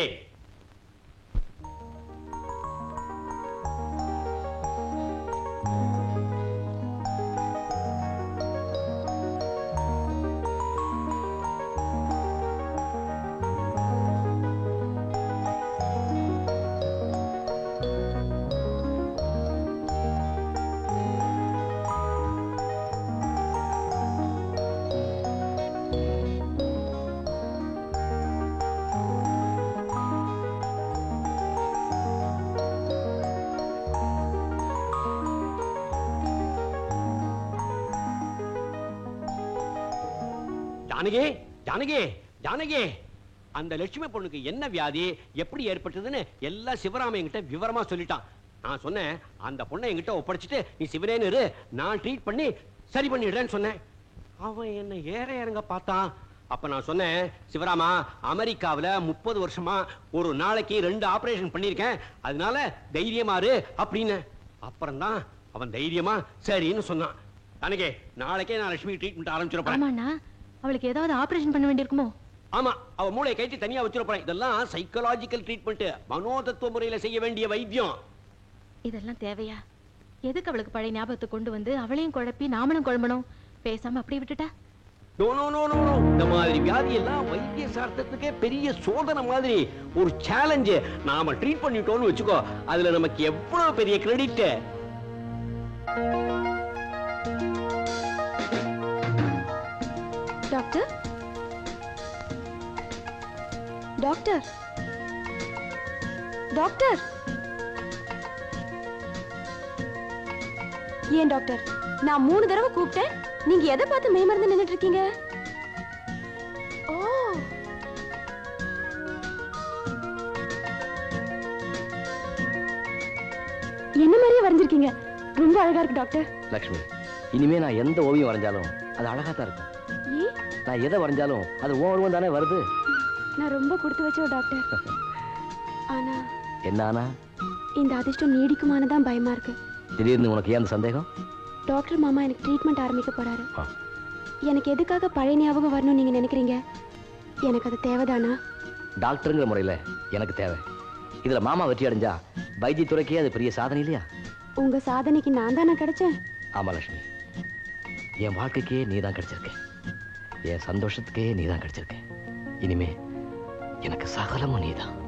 ஜானகி, ஜானகி, ஜானகி, அந்த லட்சுமி பொண்ணுக்கு என்ன வியாதி, எப்படி ஏற்பட்டதுன்னு எல்லாம் சிவராம என்கிட்ட விவரமா சொல்லிட்டான். நான் சொன்னேன், அந்த பொண்ணை என்கிட்ட ஒப்படைச்சிட்டு நீ சிவனேன்னு இரு, நான் ட்ரீட் பண்ணி சரி பண்ணிடுறேன்னு சொன்னேன். அவன் என்ன ஏற இறங்க பார்த்தான். அப்ப நான் சொன்னேன், சிவராமா, அமெரிக்காவில் 30 வருஷமா ஒரு நாளைக்கு 2 ஆபரேஷன் பண்ணியிருக்கேன், அதனால தைரியமா இரு அப்படின்னு. அப்புறம் தான் அவன் தைரியமா சரின்னு சொன்னான். ஜானகி, நாளைக்கே நான் லட்சுமி ட்ரீட்மெண்ட் ஆரம்பிச்சிருப்பேன். ஆமாண்ணா, அவளுக்கு ஏதாவது ஆபரேஷன் பண்ண வேண்டியிருக்குமோ? ஆமா, அவ மூளை கழிச்சு தனியா வச்சிருப்பேன். இதெல்லாம் சைக்காலஜிக்கல் ட்ரீட்மெண்ட், மனோதத்துவ முறையில செய்ய வேண்டிய வைத்தியம். இதெல்லாம் தேவையா? எதுக்கு அவளுக்கு பழைய ஞாபகத்தை கொண்டு வந்து அவளையும் குழப்பி நாமளும் குழம்பணும்? பேசாம அப்படியே விட்டுட்டா? நோ நோ நோ நோ, இந்த மாதிரி வியாதி எல்லாம் வைத்திய சாஸ்திரத்துக்கே பெரிய சோதனை மாதிரி, ஒரு சேலஞ்சு. நாம ட்ரீட் பண்ணிட்டோம்னு வச்சுக்கோ, அதுல நமக்கு எவ்வளவு பெரிய கிரெடிட். Doctor, doctor, doctor. ஏன் டாக்டர், நான் 3 தடவை கூப்பிட்டேன், நீங்க எதை பார்த்து மேமறந்து நின்னுட்டு இருக்கீங்க? ஓ, என்ன மாதிரியே வரைஞ்சிருக்கீங்க. ரொம்ப அழகா இருக்கு டாக்டர். லக்ஷ்மி, இனிமே நான் எந்த ஓவியம் வரைஞ்சாலும் அது அழகா தான் இருக்கும். நான் எதை வரைஞ்சாலும் அது உருவம் தானே வருது. நான் ரொம்ப கொடுத்து வச்சோம் டாக்டர். ஆனா என்ன ஆனா? இந்த அதிர்ஷ்டம் நீடிக்குமானதான் பயமா இருக்கு. திடீர்னு உனக்கு ஏன் அந்த சந்தேகம்? டாக்டர் மாமா எனக்கு ட்ரீட்மெண்ட் ஆரம்பிக்க போறாரு. எனக்கு எதுக்காக பழைய ஞாபகம் வரணும்னு நீங்க நினைக்கிறீங்க? எனக்கு அது தேவைதானா? டாக்டருங்கிற முறையில எனக்கு தேவை. இதுல மாமா வெற்றி அடைஞ்சா வைத்தியத்துறைக்கே அது பெரிய சாதனை இல்லையா? உங்க சாதனைக்கு நான் தானே கிடைச்சேன். ஆமா லட்சுமி, என் வாழ்க்கைக்கே நீதான் கிடைச்சிருக்க. என் சந்தோஷத்துக்கே நீதான் கிடைச்சிருக்க. இனிமே எனக்கு சகலமும் நீதான்.